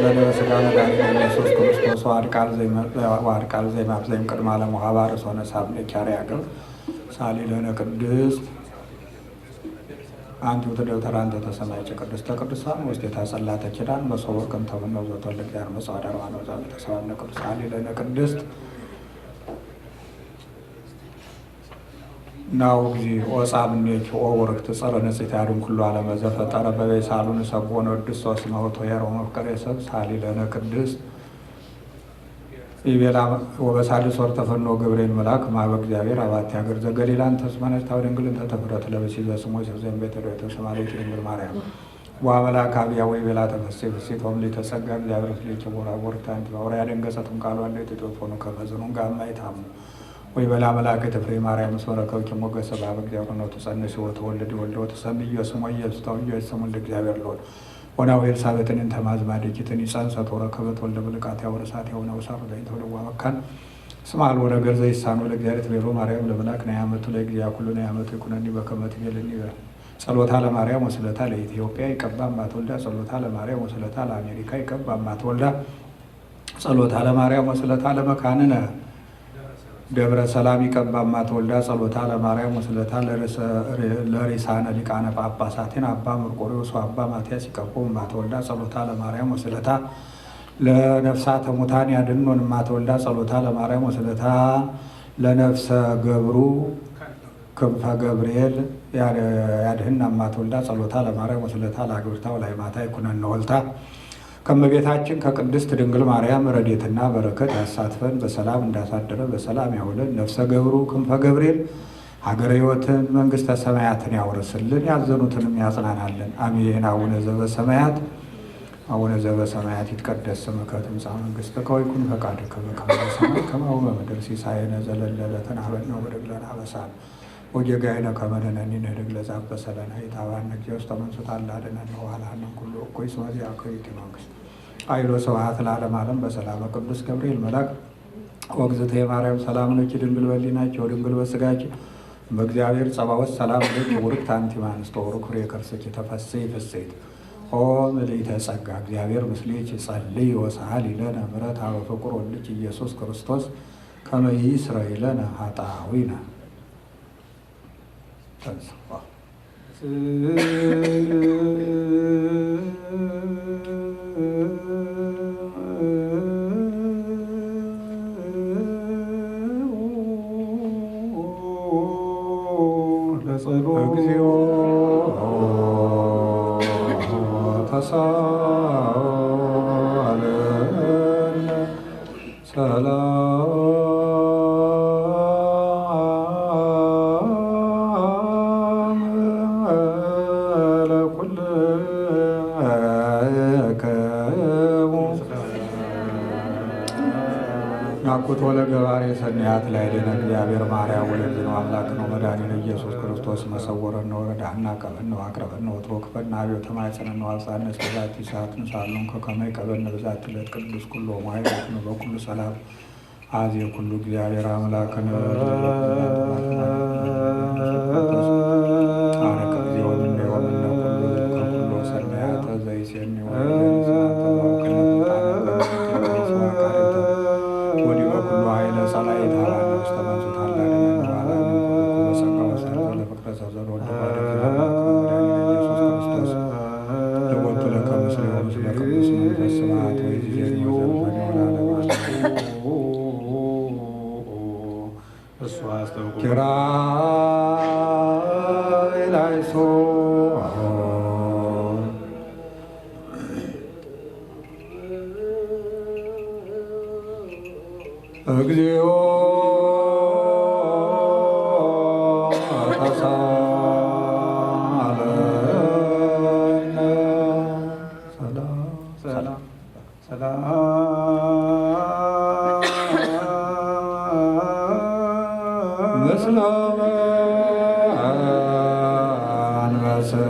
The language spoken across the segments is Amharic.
ለነ በሥጋ መድኃኒነ ኢየሱስ ክርስቶስ ዋድቃል ዘይማብዘይም ቅድመ ዓለም ወሀባርስ ሆነ ሳብነ ኪያርያ ገብ ሳሊ ለነ ቅድስት አንቲ ወተደብተራ አንተ ተሰማይጨ ቅድስተ ቅዱሳን ውስቴታ ጸላተ ኪዳን መሶበ ወርቅም ተብነው ዘተወልደ እግዚአብሔር መጽዋዕት አርባ ነው ዛም ተሰዋነ ቅዱስ ሳሊ ለነ ቅድስት ናው ጊዜ ወጻብኔች ወወርክት ጸረ ንጽሕት ያድን ኩሉ ዓለም ዘፈጠረ በቤሳሉን ሰቦን ወድስ ሶስት መሆቶ የሮም መፍቀሬ ሰብ ሳሊ ለነ ቅድስት ኢቤላ ወበሳልስ ወር ተፈኖ ገብርኤል መልአክ ማበ እግዚአብሔር አባት ያገር ዘገሊላን ተስመነች ታውደንግልን ተተፍረት ለበሲ ዘስሞ ዘዘን ቤተ ዶይተ ሰማሌት ድንግል ማርያም ወአምላክ አብያ ወይቤላ ተፈሴ ፍሴት ወምሊ ተጸጋ እግዚአብሔር ፍሌች ወራ ወርታንት ወራ ያደንገሰቱን ቃሉ አለ ተጥፎኑ ከመዝኑን ጋማ ይታሙ ወይ በላ መላእክት ተፍሬ ማርያም መስወረከው ከሞገሰ ባብ እግዚአብሔር ነው ተጸነሽ ወተወለደ ወልዶ ተሰምየ ስሙ ኢየሱስ ታውየ ስሙ ለእግዚአብሔር ሎል ወናው ኤልሳቤጥን ተማዝማደኪትን ይጻንሰት ወረከበት ወልደ ብልቃት ያወረሳት የሆነው ሳሩ ላይ ተወለዋ መካን ስማል ወደ ገርዘ ይሳኑ ለእግዚአብሔር ተቤሎ ማርያም ለመላክ ነው ያመቱ ለእግዚአብሔር ሁሉ ነው ያመቱ ይኩነኒ በከመት ይለኒ ጸሎታ ለማርያም ወስለታ ለኢትዮጵያ ይቀባም ማተወልዳ ጸሎታ ለማርያም ወስለታ ለአሜሪካ ይቀባም ማተወልዳ ጸሎታ ለማርያም ወስለታ ለመካንነ ደብረ ሰላም ይቀባም ማተወልዳ ጸሎታ ለማርያም ወስለታ ለሪሳነ ሊቃነ ጳጳሳትን አባ መርቆሬዎስ አባ ማትያስ ይቀባም ማተወልዳ ጸሎታ ለማርያም ወስለታ ለነፍሳተ ሙታን ያድኖን ማተወልዳ ጸሎታ ለማርያም ወስለታ ለነፍሰ ገብሩ ክንፈ ገብርኤል ያድህና ማተወልዳ ጸሎታ ለማርያም ወስለታ ለአግብርታው ላይ ማታ ይኩነን ወልታ ከመቤታችን ከቅድስት ድንግል ማርያም ረድኤትና በረከት ያሳትፈን በሰላም እንዳሳደረ በሰላም ያውለን። ነፍሰ ገብሩ ክንፈ ገብርኤል ሀገረ ሕይወትን መንግሥተ ሰማያትን ያወርስልን፣ ያዘኑትንም ያጽናናልን። አሜን። አቡነ ዘበሰማያት ይትቀደስ ስምከ ትምጻእ መንግሥትከ ወይኩን ፈቃድከ በከመ በሰማይ ከማሁ በምድር ሲሳየነ ዘለለ ዕለትነ ሀበነ ወኅድግ ለነ አበሳነ ወጌጋየነ ከመ ንሕነኒ ንኅድግ ለዘአበሰ ለነ ኢታብአነ እግዚኦ ውስተ መንሱት አላድኅነነ ወኃላነ ኩሉ እኩይ እስመ ዚአከ ይእቲ መንግሥት ኃይሎ ስብሐት ለዓለመ ዓለም በሰላመ ቅዱስ ገብርኤል መልአክ ወእግዝእትየ ማርያም ሰላም ለኪ ድንግል በሊናኪ ወድንግል በሥጋኪ በእግዚአብሔር ጸባኦት ሰላም ለኪ ውርክት አንቲ እምአንስቶ ወርኩሬ ከርሥኪ ተፈሥሒ ፍሥሕት ኦ ምልዕተ ጸጋ እግዚአብሔር ምስሌኪ ጸልዪ ወሰአሊ ለነ ምሕረተ ወፍቁር ወልድኪ ኢየሱስ ክርስቶስ ከመ ይስረይ ለነ ኃጣውኢነ እግዚኦ ተሳለነ ሰላም ናኩቶ ለገባሬ ሰናያት ላይ ደነ እግዚአብሔር ማርያም ወለድ ነው አምላክ ነው መድኃኒነ ኢየሱስ ክርስቶስ መሰወረን ነው ረዳና ቀበን ነው አቅረበን ነው ወትሮክፈና አብዮ ተማይጸነን ነው አጻነ ሰዛት ይሳት ንሳሉን ከከመይ ቀበን በዛት ዕለት ቅዱስ ኩሎ ማይበት ነው በኩሉ ሰላም አዚ ኩሉ እግዚአብሔር አምላክ ነው አረከ እግዚኦ ምን ነው ኩሉ ሰናያት ዘይሴኒ እግዚኦ ተሳለነ ሰላም ምስለ አንበስከ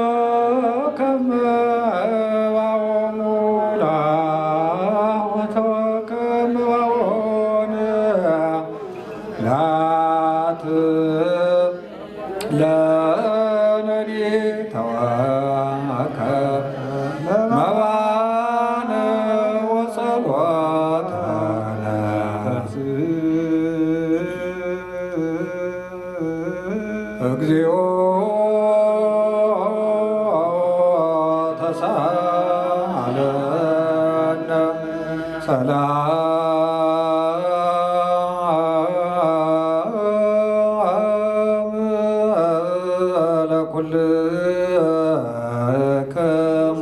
ተወከመ ባወሙላ ወተወከ እግዚኦ ተሳለነ ሰላም ለኩልክሙ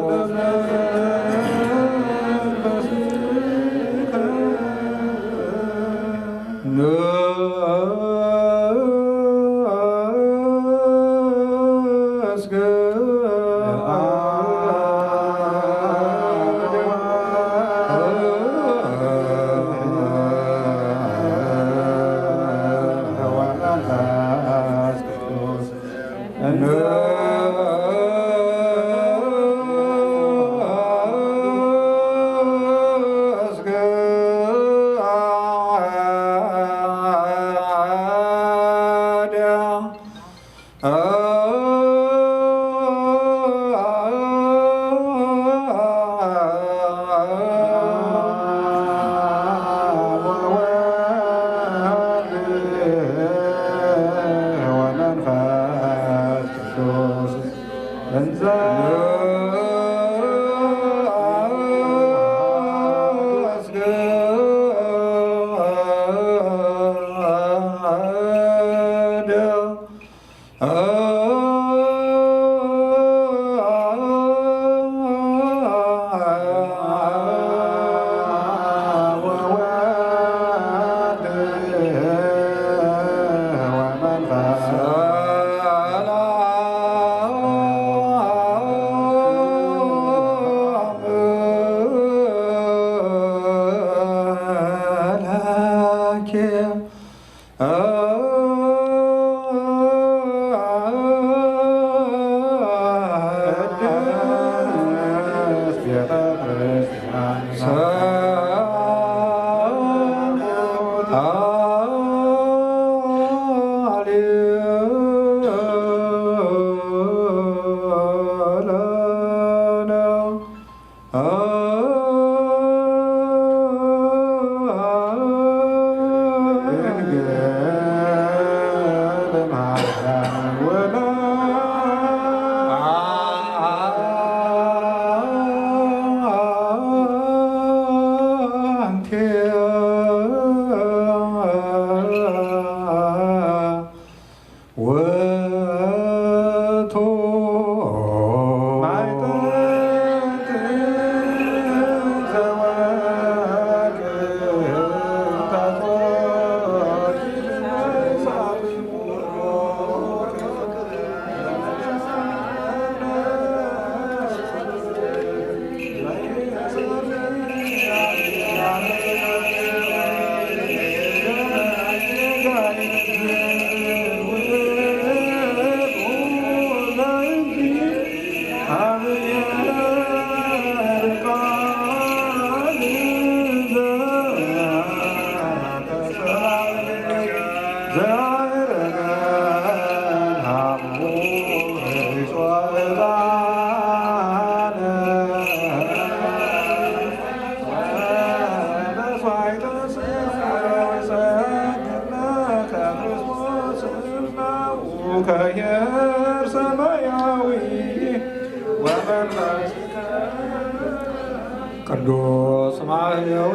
ቅዱስ ማህየዊ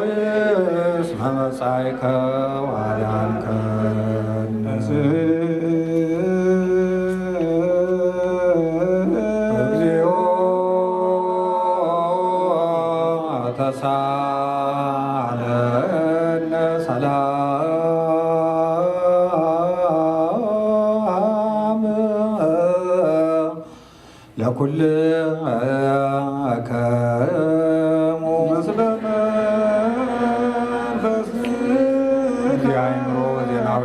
እስመ መጻእከ ወአዳንከነ እግዚኦ ተሳለነ ሰላም ለኩልክሙ ምስለ መንፈስ የአእምሮ ዜናዊ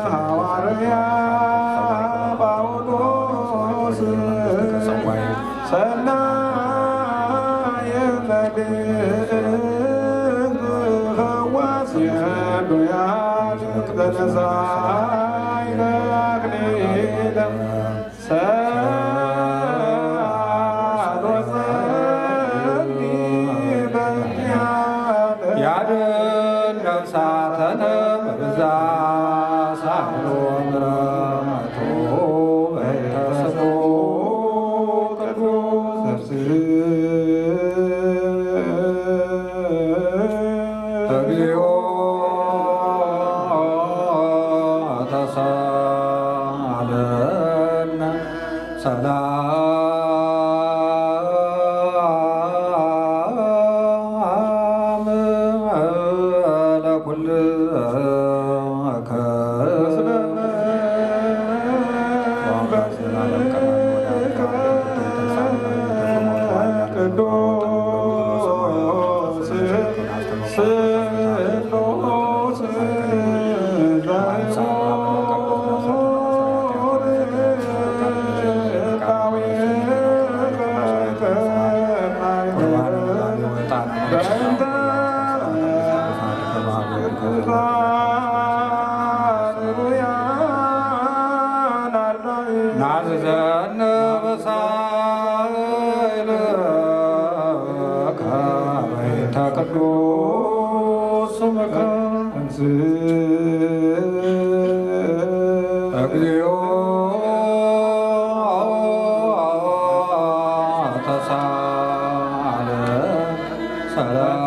ሐዋርያ ጳውሎስ ሰናየ መልእክት ፈዋስ የዱያን ተነሳይ ለአክሊለ ያድን ነፍሳተነ በብዛት ናዝዘነ በሳይለ በይንተ ቅዱስ ስምከ እግዚኦ ተሳለ ሰላም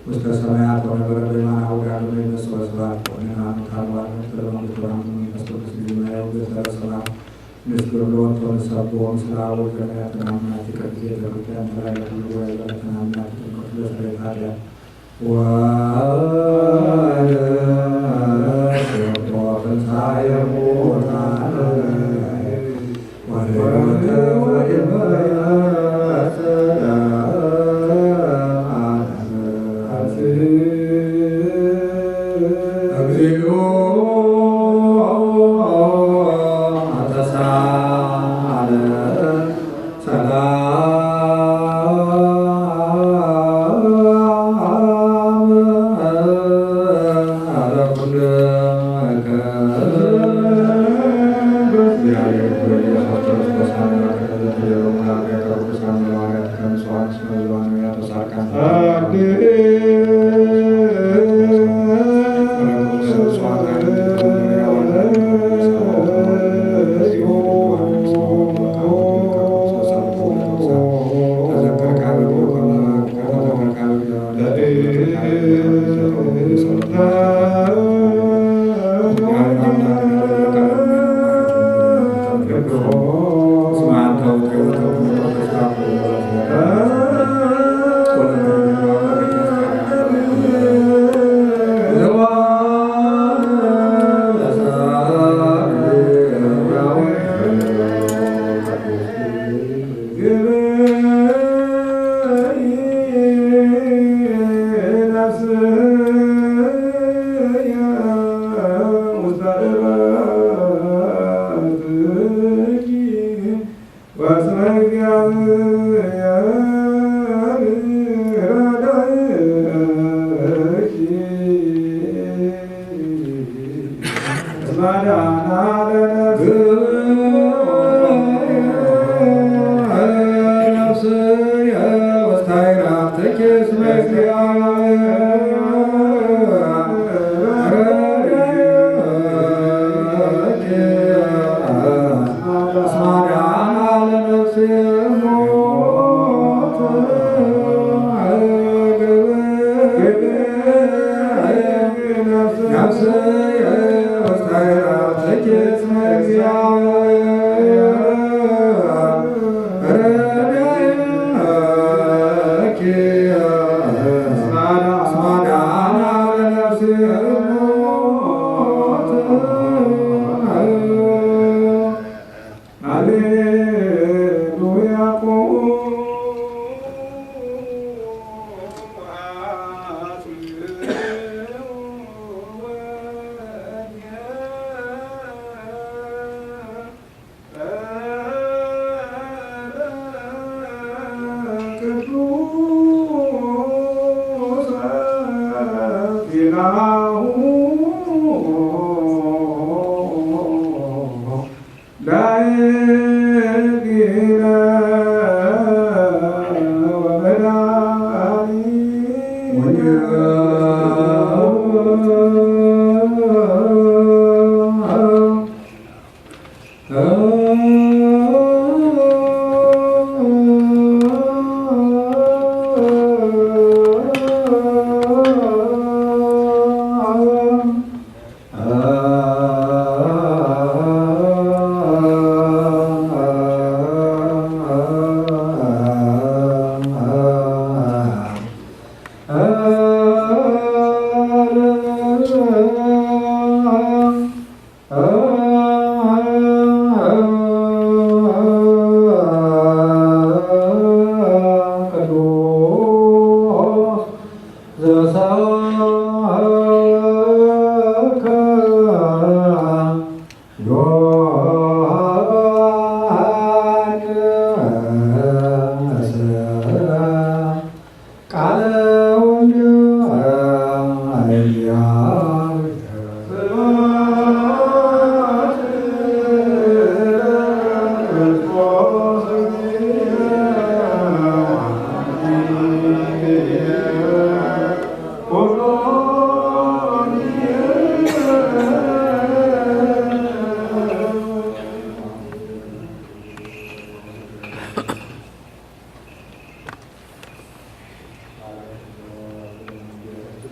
ውስተ ሰማያት ወነበረ በየማነ ኀውርያት ወይመጽእ ስብሐት ወንሃ ታልባለ ተለማምቶ መንፈስ ቅዱስ ሊማየው በተሰራ ምስክር ለወጥቶ ሰቦ ስራው ከነያት ናምናት ከጊዜ ተከታታይ ተራይ ሁሉ ወይበት ናምናት ከፍለ ሰሪታያ ወአለ ወፈንሳየ ሞታነ ወለወተ ወይበያተ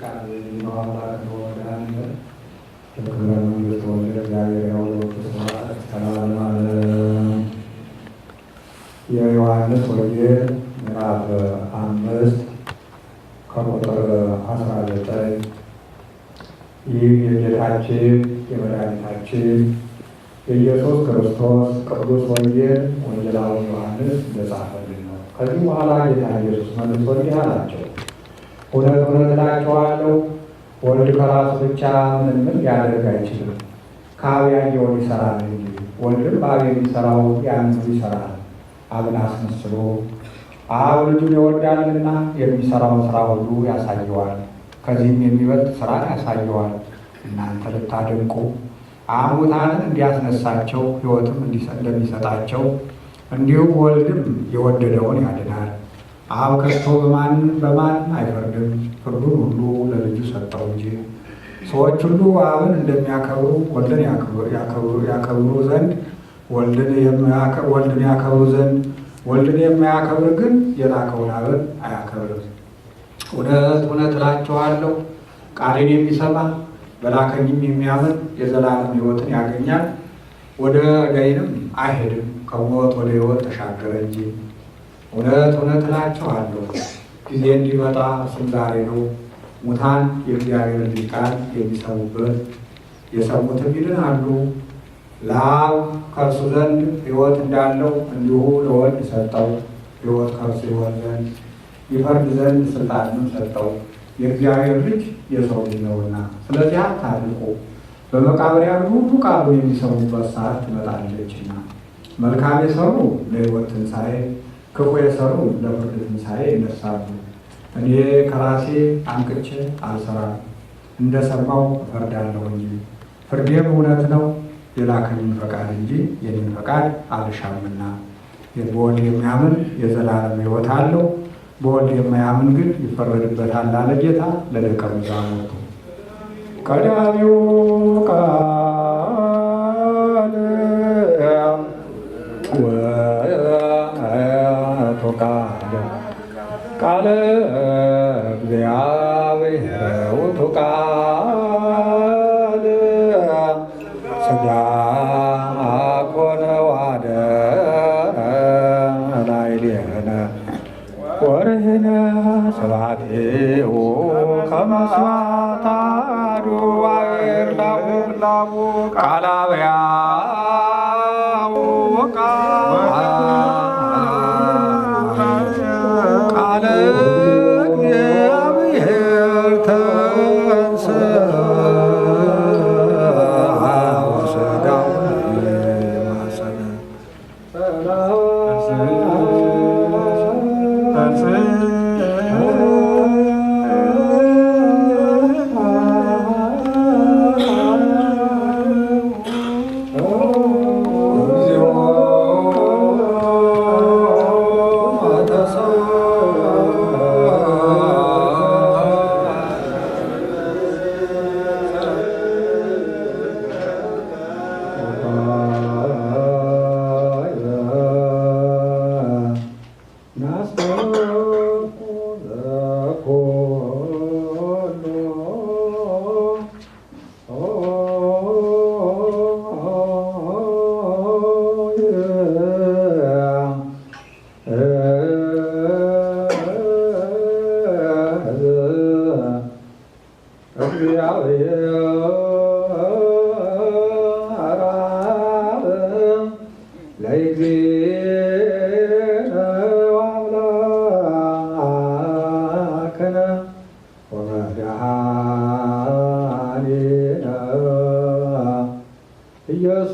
ቃል አምላክ ወዳለ ክብረ መንግሥት ወልደ እግዚአብሔር ያውሎቱ ስብሐት ተላለማለም። የዮሐንስ ወንጌል ምዕራፍ 5 ከቁጥር 19 ይህ የጌታችን የመድኃኒታችን የኢየሱስ ክርስቶስ ቅዱስ ወንጌል ወንጌላዊ ዮሐንስ እንደጻፈልን ነው። ከዚህ በኋላ ጌታ ኢየሱስ መልሶ እንዲህ አላቸው፣ እውነት እውነት እላችኋለሁ ወልድ ከራሱ ብቻ ምንም ሊያደርግ አይችልም፣ ከአብ ያየውን ይሠራል እንጂ። ወልድም በአብ የሚሠራው ያንኑ ይሠራል፣ አብን አስመስሎ። አብ ልጁን ይወዳልና የሚሠራውን ሥራ ሁሉ ያሳየዋል፣ ከዚህም የሚበልጥ ሥራ ያሳየዋል። እናንተ ልታደንቁ ሙታንን እንዲያስነሳቸው ሕይወትም እንደሚሰጣቸው እንዲሁ ወልድም የወደደውን ያድናል። አብ ከቶ በማን አይፈርድም፣ ፍርዱን ሁሉ ለልጁ ሰጠው እንጂ። ሰዎች ሁሉ አብን እንደሚያከብሩ ወልድን ያከብሩ ዘንድ ወልድን ያከብሩ ዘንድ ወልድን የማያከብር ግን የላከውን አብን አያከብርም። እውነት እውነት እላችኋለሁ ቃሌን የሚሰማ በላከኝም የሚያምን የዘላለም ሕይወትን ያገኛል፣ ወደ ገይንም አይሄድም፣ ከሞት ወደ ሕይወት ተሻገረ እንጂ። እውነት እውነት እላችኋለሁ ጊዜ እንዲመጣ እሱም ዛሬ ነው። ሙታን የእግዚአብሔርን ልጅ ቃል የሚሰሙበት የሰሙትም ይድናሉ። ለአብ ከእርሱ ዘንድ ሕይወት እንዳለው እንዲሁ ለወልድ ሰጠው፣ ሕይወት ከእርሱ ይሆን ዘንድ ይፈርድ ዘንድ ስልጣንም ሰጠው። የእግዚአብሔር ልጅ የሰው ልጅ ነውና። ስለዚህ አታድንቁ፣ በመቃብር ያሉ ሁሉ ቃሉን የሚሰሙበት ሰዓት ትመጣለችና። መልካም የሰሩ ለሕይወት ትንሣኤ፣ ክፉ የሰሩ ለፍርድ ትንሣኤ ይነሳሉ። እኔ ከራሴ አንቅቼ አልሰራም፣ እንደሰማው እፈርዳለሁ እንጂ። ፍርዴም እውነት ነው፣ የላከኝን ፈቃድ እንጂ የኔን ፈቃድ አልሻምና። በወልድ የሚያምን የዘላለም ሕይወት አለው፣ በወልድ የማያምን ግን ይፈረድበታል አለ ጌታ ለደቀ መዛሙርቱ። ቀዳሚው ቃል ወቱ ቃለ እግዚአብሔር ውእቱ ቃል ሥጋ ኮነ ወአደረ ላዕሌነ ወርኅነ ስብሐቲሁ ከመ ስብሐተ አሐዱ ባሕር ላቡ ቃለ አብያው ቃለ እግዚአብሔር ተንሥአ ወሥጋው ማሰነ ኢየሱስ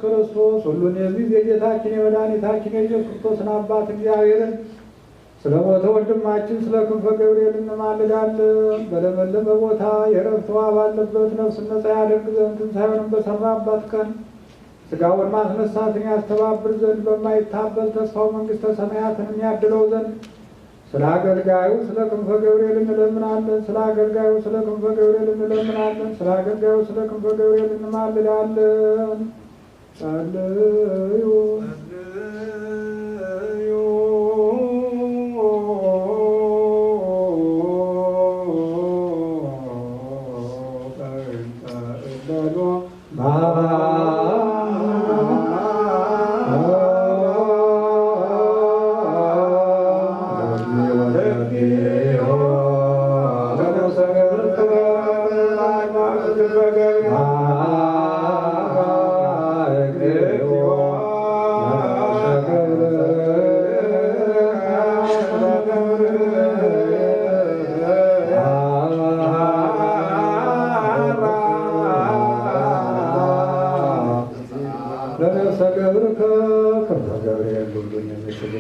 ክርስቶስ ሁሉን የሚይዝ የጌታችን የመድኃኒታችን የኢየሱስ ክርስቶስን አባት እግዚአብሔርን ስለ ሞተ ወንድማችን ስለ ክንፈ ገብርኤል እንማልዳለን። በለመለመ ቦታ የዕረፍት ውኃ ባለበት ነፍስን ነፃ ያደርግ ዘንድ ትንሣኤውንም በሰማበት ቀን ሥጋውን ማስነሳትን ያስተባብር ዘንድ በማይታበል ተስፋው መንግሥተ ሰማያትን የሚያድለው ዘንድ ስለ አገልጋዩ ስለ ክንፈ ገብርኤል እንለምናለን። ስለ አገልጋዩ ስለ ክንፈ ገብርኤል እንለምናለን። ስለ አገልጋዩ ስለ ክንፈ ገብርኤል እንማልዳለን። ጸልዩ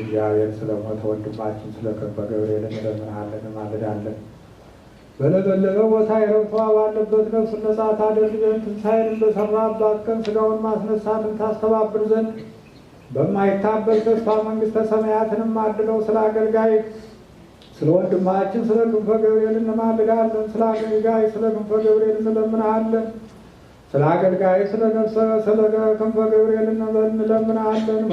እግዚአብሔር ስለሞተ ወንድማችን ስለ ከበደ ገብርኤል እንለምንሃለን እንማልዳለን። በለበለበ ቦታ የረብቷ ባለበት ነፍሱን ነጻ ታደርግ ዘንድ ትንሣኤን በሠራባት ቀን ሥጋውን ማስነሳትን ታስተባብር ዘንድ በማይታበል ተስፋ መንግሥተ ሰማያትንም አድለው ስለ አገልጋይ ስለ ወንድማችን ስለ ክንፈ ገብርኤል እንማልዳለን። ስለ አገልጋይ ስለ ክንፈ ገብርኤል እንለምንሃለን። ስለ አገልጋይ ስለ ነፍሰ ስለ ክንፈ ገብርኤል እንለምንሃለን።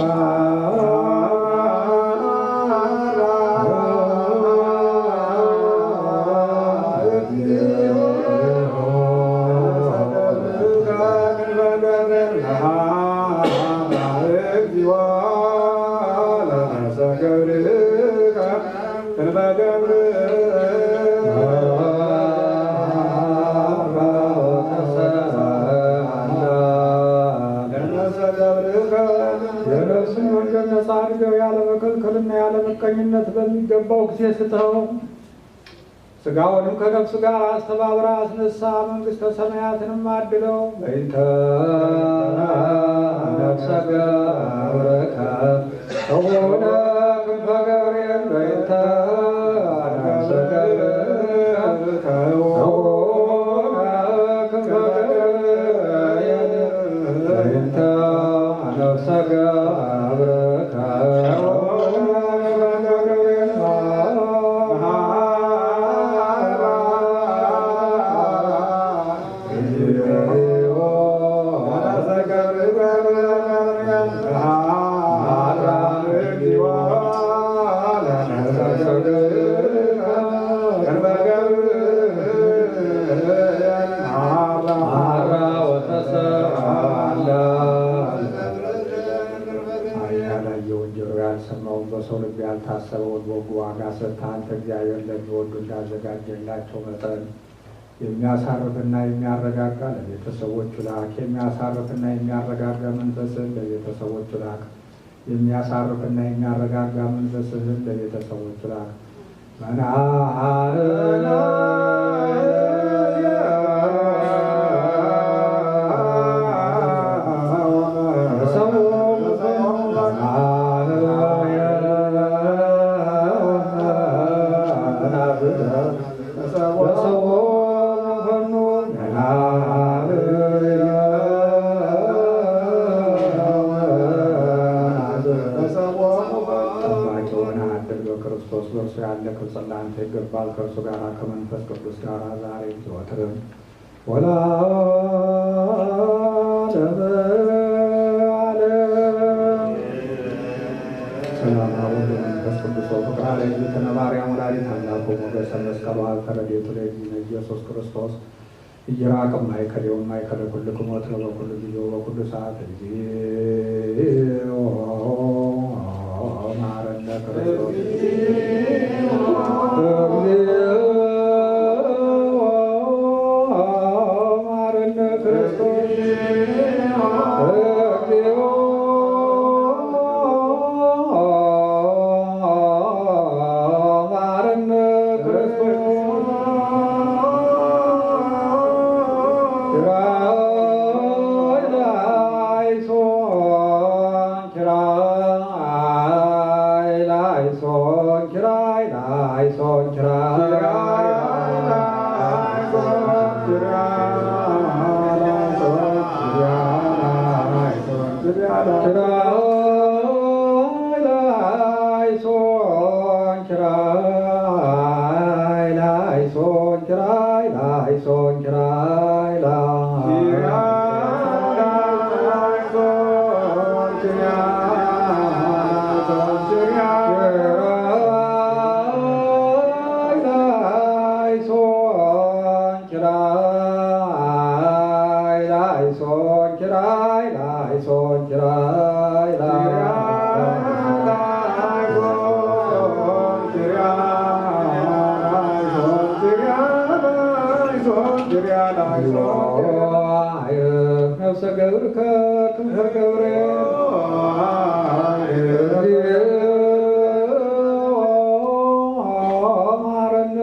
የነፍስን መንገድ ነጻ አድርገው ያለ መከልከልና ያለ ምቀኝነት በሚገባው ጊዜ ስጠው። ሥጋውንም ከነፍሱ ጋር አስተባብራ አስነሳ። መንግሥተ ሰማያትንም አድለው። በይንተ ነፍሰ ገብርከ ተወነ ክንፈ ገብርኤል በይንተ ነፍሰ ገብርከ ተወነ ክንፈ ገብርኤል በይንተ ነፍሰ ገብርከ ያልሰማውን በሰው ልብ ያልታሰበውን በጎ ዋጋ ሰጥተህ አንተ እግዚአብሔር ለሚወዱ እንዳዘጋጀላቸው መጠን የሚያሳርፍና የሚያረጋጋ ለቤተሰቦቹ ላክ። የሚያሳርፍና የሚያረጋጋ መንፈስህን ለቤተሰቦቹ ላክ። የሚያሳርፍና የሚያረጋጋ መንፈስህን ለቤተሰቦቹ ላክ። መናሃርነ ክርስቶስ በእርሱ ያለ ክብር ለአንተ ይገባል። ከእርሱ ጋር ከመንፈስ ቅዱስ ጋር ዛሬ ዘወትርም ወለዓለመ ዓለም። ሰላም አቡነ መንፈስ ቅዱስ ወፍቅር ለእግዝእትነ ማርያም ወላዲተ አምላክ ወሞገሰ መስቀሉ ተረድኤቱ ለእግዚእነ ኢየሱስ ክርስቶስ ኢይራቅም ማእከሌው ማእከለ ኩልክሙ ወትረ በኩሉ ጊዜ ወበኩሉ ሰዓት እግዚኦ ማረነ ክርስቶስ ማረነ ክርስቶስ ማረነ ክርስቶስ Kira ነፍሰ ገብርከ ክንፈ ገብርኤል ማረነ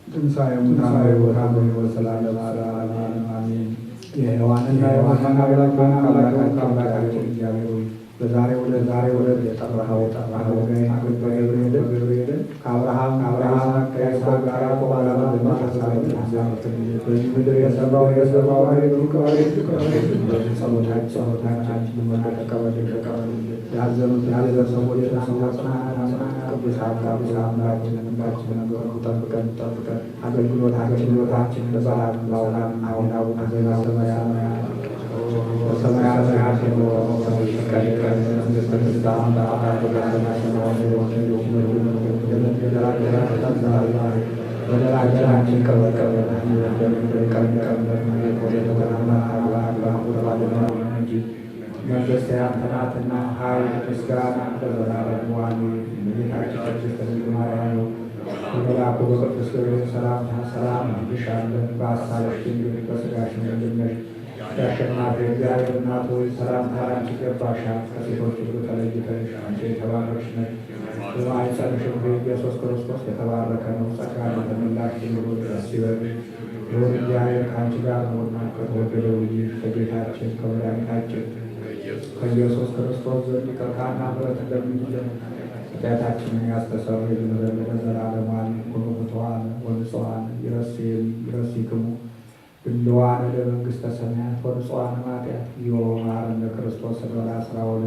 ትንሣኤ ሙታን በሕይወት ስላለም አሜን። የሔዋንና የማን አምላካችን እግዚአብሔር ሆይ በዛሬው ዕለት የጠራኸው አገልጋይ ገብርኤልን ከአብርሃም ከይስሐቅ ጋር በዚህ ምድር የሰራው ጸሎታችን ተቀበል። ያዘኑት ሰዎች ቅዱስ አምላካችንን ጠብቀን አገልግሎታችን በሰላም አሁን አቡነ ዘበሰማያት በሰማያት በደላችን መንግሥት ያንተ ናትና ኃይል፣ ምስጋና ለዘላለሙ አሜን። እመቤታችን ቅድስት ድንግል ማርያም በመልአኩ በቅዱስ ገብርኤል ሰላምታ ሰላም እንልሻለን። በሐሳብሽ ድንግል በሥጋሽም ድንግል ነሽ። የአሸናፊ እግዚአብሔር እናት ሆይ ሰላምታ ላንቺ ይገባሻል። ከሴቶች ሁሉ ተለይተሽ አንቺ የተባረክሽ ነሽ። በማኅፀንሽም ፍሬ ኢየሱስ ክርስቶስ የተባረከ ነው። ጸጋን የተመላሽ ድንግል ሆይ ደስ ይበልሽ፣ ልዑል እግዚአብሔር ከአንቺ ጋር ነውና ከተወደደው ልጅሽ ከጌታችን ከመድኃኒታችን ከኢየሱስ ክርስቶስ ዘንድ ይቅርታና ምሕረት እንደሚለን ኃጢአታችንን ያስተሰርይልን ዘንድ ለዘላለሙ አሜን። ኩሉ ፍቱሐን ወንጹሐን ይረሲክሙ ድልዋን ለመንግሥተ ሰማያት ወንጹሐን እምኃጢአት ይወማረነ ክርስቶስ እንበላ ስራውለ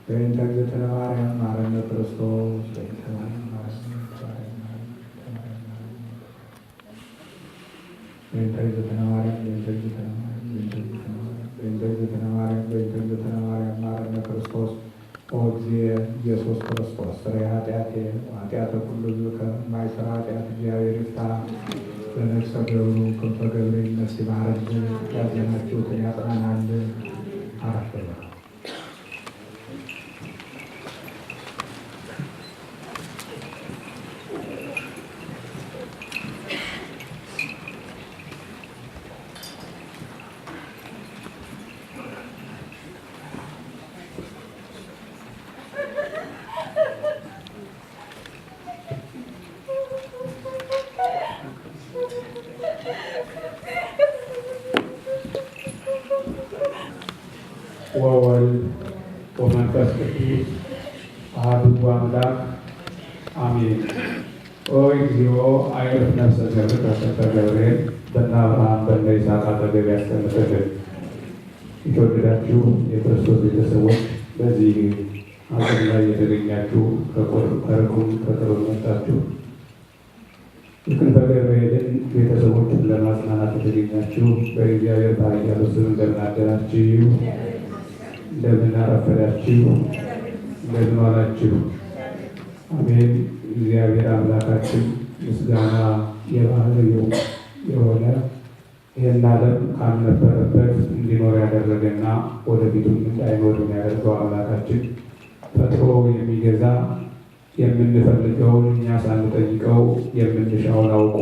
በእንተ እግዝእትነ ማርያም ማረነ ክርስቶስ በእንተ እግዝእትነ ማርያም ማረነ ክርስቶስ ኦ እግዚእ ኢየሱስ ክርስቶስ ስርየ ኃጢአተ ኩሉ ሕዝብ ከማይሠራ ኃጢአት እግዚአብሔር ይፍታ። በነፍሰ ገብሩ ክንፈ ገብርኤል ነፍስ ይማረን፣ ያዘናችሁትን ያጽናናልን። አረፍ ወወልድ ወመንፈስ ቅዱስ አሐዱ አምላክ አሜን። ኦ እግዚኦ አይረፍ ነፍሰ ገብር ከሰተ ገብርኤል በእነ አብርሃም በእነ ይስሐቅ አጠገብ ያስቀምጥልን። የተወደዳችሁ የክርስቶስ ቤተሰቦች በዚህ ሀገር ላይ የተገኛችሁ ከሩቅም ከቅርብ መጣችሁ የክንፈ ገብርኤልን ቤተሰቦችን ለማጽናናት የተገኛችሁ በእግዚአብሔር በኃያሉ ስም እንደምን አደራችሁ? እንደምን አረፈዳችሁ? እንደምን ዋላችሁ? አሜን። እግዚአብሔር አምላካችን ምስጋና የባህርዩ የሆነ ይህን ዓለም ካልነበረበት እንዲኖር ያደረገና ወደፊቱም እንዳይኖር ያደርገው አምላካችን ፈጥሮ የሚገዛ የምንፈልገውን እኛ ሳንጠይቀው የምንሻውን አውቆ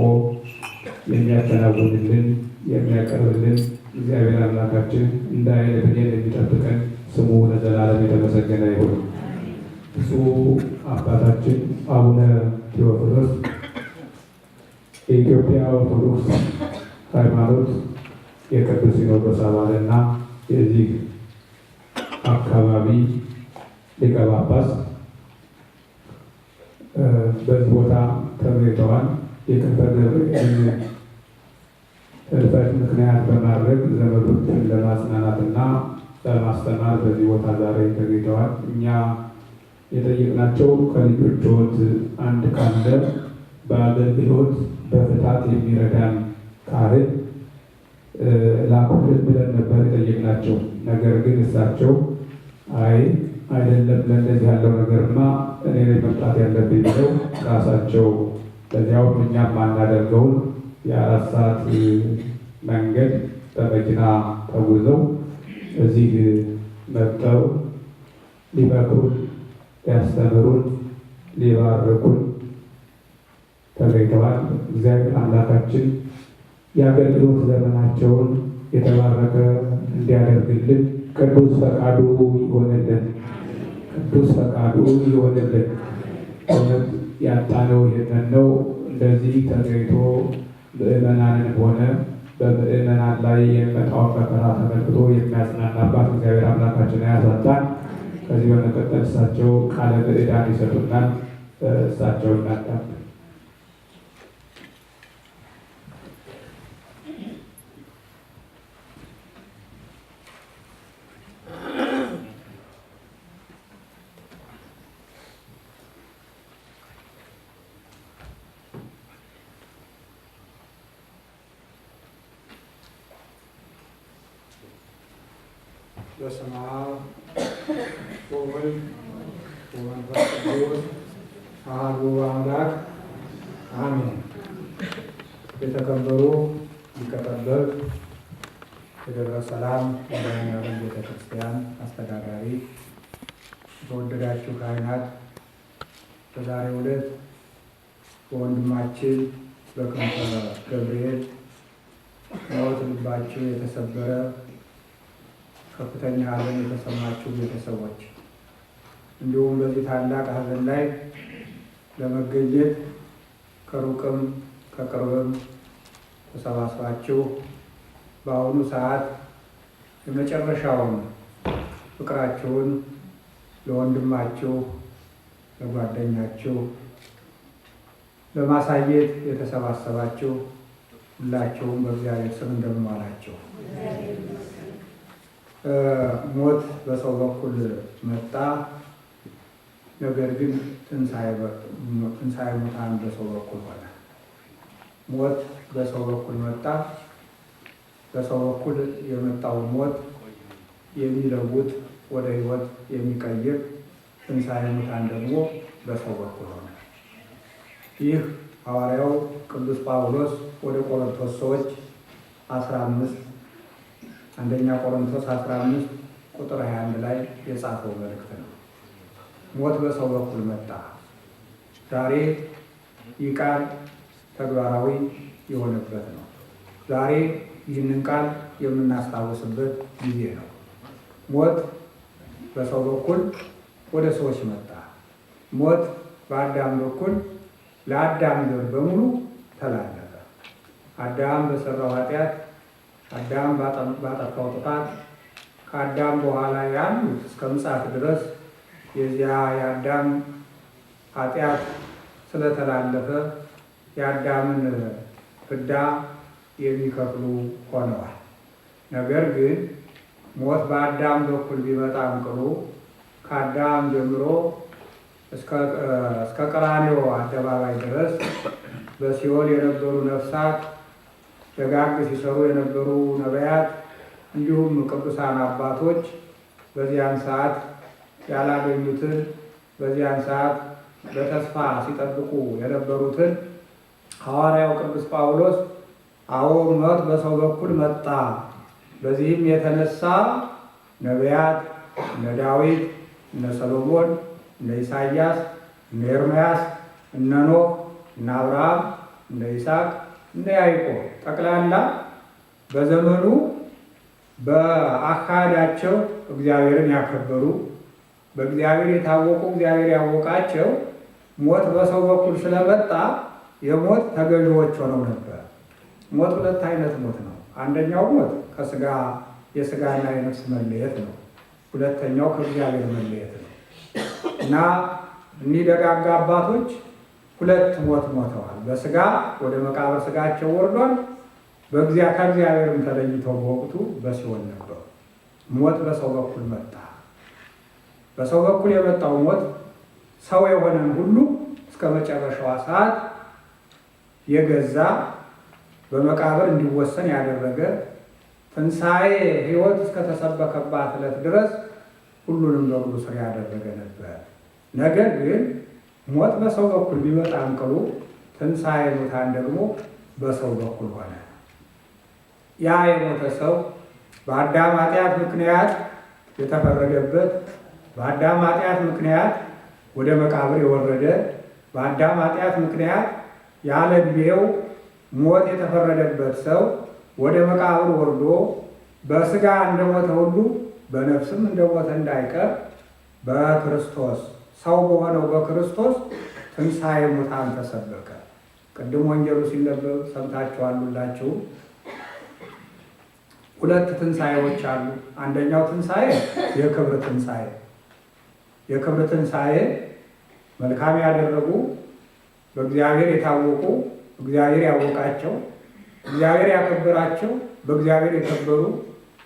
የሚያከናውንልን የሚያቀርብልን እግዚአብሔር አምላካችን እንደ ዓይነ ብሌን የሚጠብቀን ስሙ ለዘላለም የተመሰገነ ይሁን። ብፁዕ አባታችን አቡነ ቴዎፍሎስ የኢትዮጵያ ኦርቶዶክስ ሃይማኖት የቅዱስ ሲኖዶስ አባልና የዚህ አካባቢ ሊቀ ጳጳስ በዚህ ቦታ ተገኝተዋል። የክንፈ ገብርኤልን ሕልፈት ምክንያት በማድረግ ዘመዶችን ለማጽናናትና ለማስተማር በዚህ ቦታ ዛሬ ተገኝተዋል። እኛ የጠየቅናቸው ከልጆችዎት አንድ ካለ በአገልግሎት በፍታት የሚረዳን ካህን ላኩልን ብለን ነበር የጠየቅናቸው። ነገር ግን እሳቸው አይ አይደለም፣ ለእንደዚህ ያለው ነገርማ እኔ ላይ መምጣት ያለብኝ ብለው ራሳቸው በዚያውም እኛም ማናደርገውን የ4 ሰዓት መንገድ በመኪና ተጉዘው እዚህ መጥተው ሊመክሩን፣ ሊያስተምሩን፣ ሊባርኩን ተገኝተዋል። እግዚአብሔር አምላካችን የአገልግሎት ዘመናቸውን የተባረከ እንዲያደርግልን ቅዱስ ፈቃዱ ይሆንልን። ቅዱስ ፈቃዱ ይሆንልን። እውነት ያጣነው ይህንን ነው። እንደዚህ ተገኝቶ ምእመናንን ሆነ በምእመናን ላይ የሚመጣውን መከራ ተመልክቶ የሚያጽናናባት እግዚአብሔር አምላካችን ያሳጣን። ከዚህ በመቀጠል እሳቸው ቃለ ምዕዳን ይሰጡናል። እሳቸው እናዳም። በስመ አብ ወወልድ ወመንፈስ ቅዱስ አሐዱ አምላክ አሜን። የተከበሩ ሊቀ ጠበብት የደብረ ሰላም መድኃኔዓለም ቤተ ክርስቲያን አስተዳዳሪ፣ የተወደዳችሁ ካህናት፣ በዛሬው ዕለት በወንድማችን በክንፈ ገብርኤል ሞት ልባችሁ የተሰበረ ከፍተኛ ሐዘን የተሰማችሁ ቤተሰቦች እንዲሁም በዚህ ታላቅ ሐዘን ላይ ለመገኘት ከሩቅም ከቅርብም ተሰባስባችሁ በአሁኑ ሰዓት የመጨረሻውን ፍቅራችሁን ለወንድማችሁ ለጓደኛችሁ ለማሳየት የተሰባሰባችሁ ሁላችሁም በእግዚአብሔር ስም እንደምን ዋላችሁ። ሞት በሰው በኩል መጣ። ነገር ግን ትንሣኤ ሙታን በሰው በኩል ሆነ። ሞት በሰው በኩል መጣ። በሰው በኩል የመጣው ሞት የሚለውጥ ወደ ሕይወት የሚቀይር ትንሣኤ ሙታን ደግሞ በሰው በኩል ሆነ። ይህ ሐዋርያው ቅዱስ ጳውሎስ ወደ ቆሮንቶስ ሰዎች 15 አንደኛ ቆሮንቶስ 15 ቁጥር 21 ላይ የጻፈው መልእክት ነው። ሞት በሰው በኩል መጣ። ዛሬ ይህ ቃል ተግባራዊ የሆነበት ነው። ዛሬ ይህንን ቃል የምናስታውስበት ጊዜ ነው። ሞት በሰው በኩል ወደ ሰዎች መጣ። ሞት በአዳም በኩል ለአዳም ዘር በሙሉ ተላለፈ። አዳም በሰራው ኃጢአት፣ አዳም ባጠፋው ጥፋት፣ ከአዳም በኋላ ያሉት እስከ ምጽአት ድረስ የዚያ የአዳም ኃጢአት ስለተላለፈ የአዳምን ፍዳ የሚከፍሉ ሆነዋል። ነገር ግን ሞት በአዳም በኩል ቢመጣም ቅሉ ከአዳም ጀምሮ እስከ ቀራንዮ አደባባይ ድረስ በሲኦል የነበሩ ነፍሳት፣ ደጋግ ሲሰሩ የነበሩ ነቢያት፣ እንዲሁም ቅዱሳን አባቶች በዚያን ሰዓት ያላገኙትን በዚያን ሰዓት በተስፋ ሲጠብቁ የነበሩትን ሐዋርያው ቅዱስ ጳውሎስ አዎ ሞት በሰው በኩል መጣ፣ በዚህም የተነሳ ነቢያት እነ ዳዊት፣ እነ ሰሎሞን፣ እነ ኢሳይያስ፣ እነ ኤርምያስ፣ እነ ኖህ፣ እነ አብርሃም፣ እነ ይስሐቅ፣ እነ ያዕቆብ ጠቅላላ በዘመኑ በአካሄዳቸው እግዚአብሔርን ያከበሩ በእግዚአብሔር የታወቁ እግዚአብሔር ያወቃቸው ሞት በሰው በኩል ስለመጣ የሞት ተገዥዎች ሆነው ነበር። ሞት ሁለት አይነት ሞት ነው። አንደኛው ሞት ከስጋ የስጋና የነፍስ መለየት ነው። ሁለተኛው ከእግዚአብሔር መለየት ነው። እና እኒህ ደጋጋ አባቶች ሁለት ሞት ሞተዋል። በስጋ ወደ መቃብር ስጋቸው ወርዷል። ከእግዚአብሔርም ተለይተው በወቅቱ በሲኦል ነበሩ። ሞት በሰው በኩል መጣ። በሰው በኩል የመጣው ሞት ሰው የሆነን ሁሉ እስከ መጨረሻዋ ሰዓት የገዛ በመቃብር እንዲወሰን ያደረገ ትንሣኤ ሕይወት እስከተሰበከባት ዕለት ድረስ ሁሉንም በእግሩ ስር ያደረገ ነበር። ነገር ግን ሞት በሰው በኩል ቢመጣም ቅሉ ትንሣኤ ሙታን ደግሞ በሰው በኩል ሆነ። ያ የሞተ ሰው በአዳም ኃጢአት ምክንያት የተፈረደበት፣ በአዳም ኃጢአት ምክንያት ወደ መቃብር የወረደ፣ በአዳም ኃጢአት ምክንያት ያለ ዕድሜው ሞት የተፈረደበት ሰው ወደ መቃብር ወርዶ በስጋ እንደሞተ ሁሉ በነፍስም እንደሞተ እንዳይቀር በክርስቶስ ሰው በሆነው በክርስቶስ ትንሣኤ ሙታን ተሰበከ። ቅድም ወንጌሉ ሲነበብ ሰምታችኋል ሁላችሁ። ሁለት ትንሣኤዎች አሉ። አንደኛው ትንሣኤ የክብር ትንሣኤ። የክብር ትንሣኤ መልካም ያደረጉ በእግዚአብሔር የታወቁ እግዚአብሔር ያወቃቸው እግዚአብሔር ያከበራቸው በእግዚአብሔር የከበሩ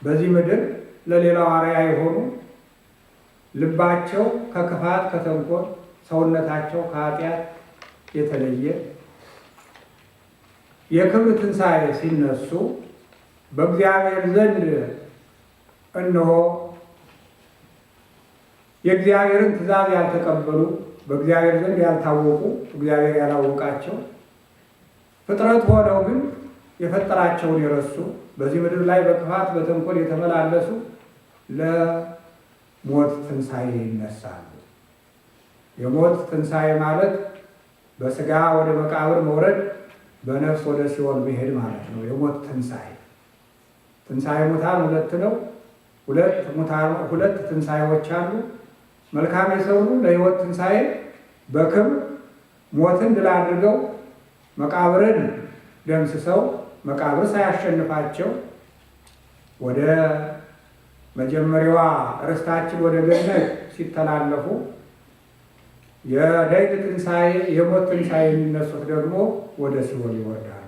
በዚህ ምድር ለሌላው አርአያ የሆኑ ልባቸው ከክፋት ከተንኮል ሰውነታቸው ከኃጢአት የተለየ የክብር ትንሣኤ ሲነሱ በእግዚአብሔር ዘንድ እነሆ የእግዚአብሔርን ትእዛዝ ያልተቀበሉ በእግዚአብሔር ዘንድ ያልታወቁ እግዚአብሔር ያላወቃቸው ፍጥረት ሆነው ግን የፈጠራቸውን የረሱ በዚህ ምድር ላይ በክፋት በተንኮል የተመላለሱ ለሞት ትንሣኤ ይነሳሉ። የሞት ትንሣኤ ማለት በስጋ ወደ መቃብር መውረድ፣ በነፍስ ወደ ሲኦል መሄድ ማለት ነው። የሞት ትንሣኤ ትንሣኤ ሙታን ሁለት ነው። ሁለት ትንሣኤዎች አሉ። መልካም የሰሩ ለሕይወት ትንሣኤ በክብር ሞትን ድል አድርገው መቃብርን ደምስሰው መቃብር ሳያሸንፋቸው ወደ መጀመሪያዋ ርስታችን ወደ ገነት ሲተላለፉ የዳይት ትንሣኤ የሞት ትንሣኤ የሚነሱት ደግሞ ወደ ሲኦል ይወርዳሉ።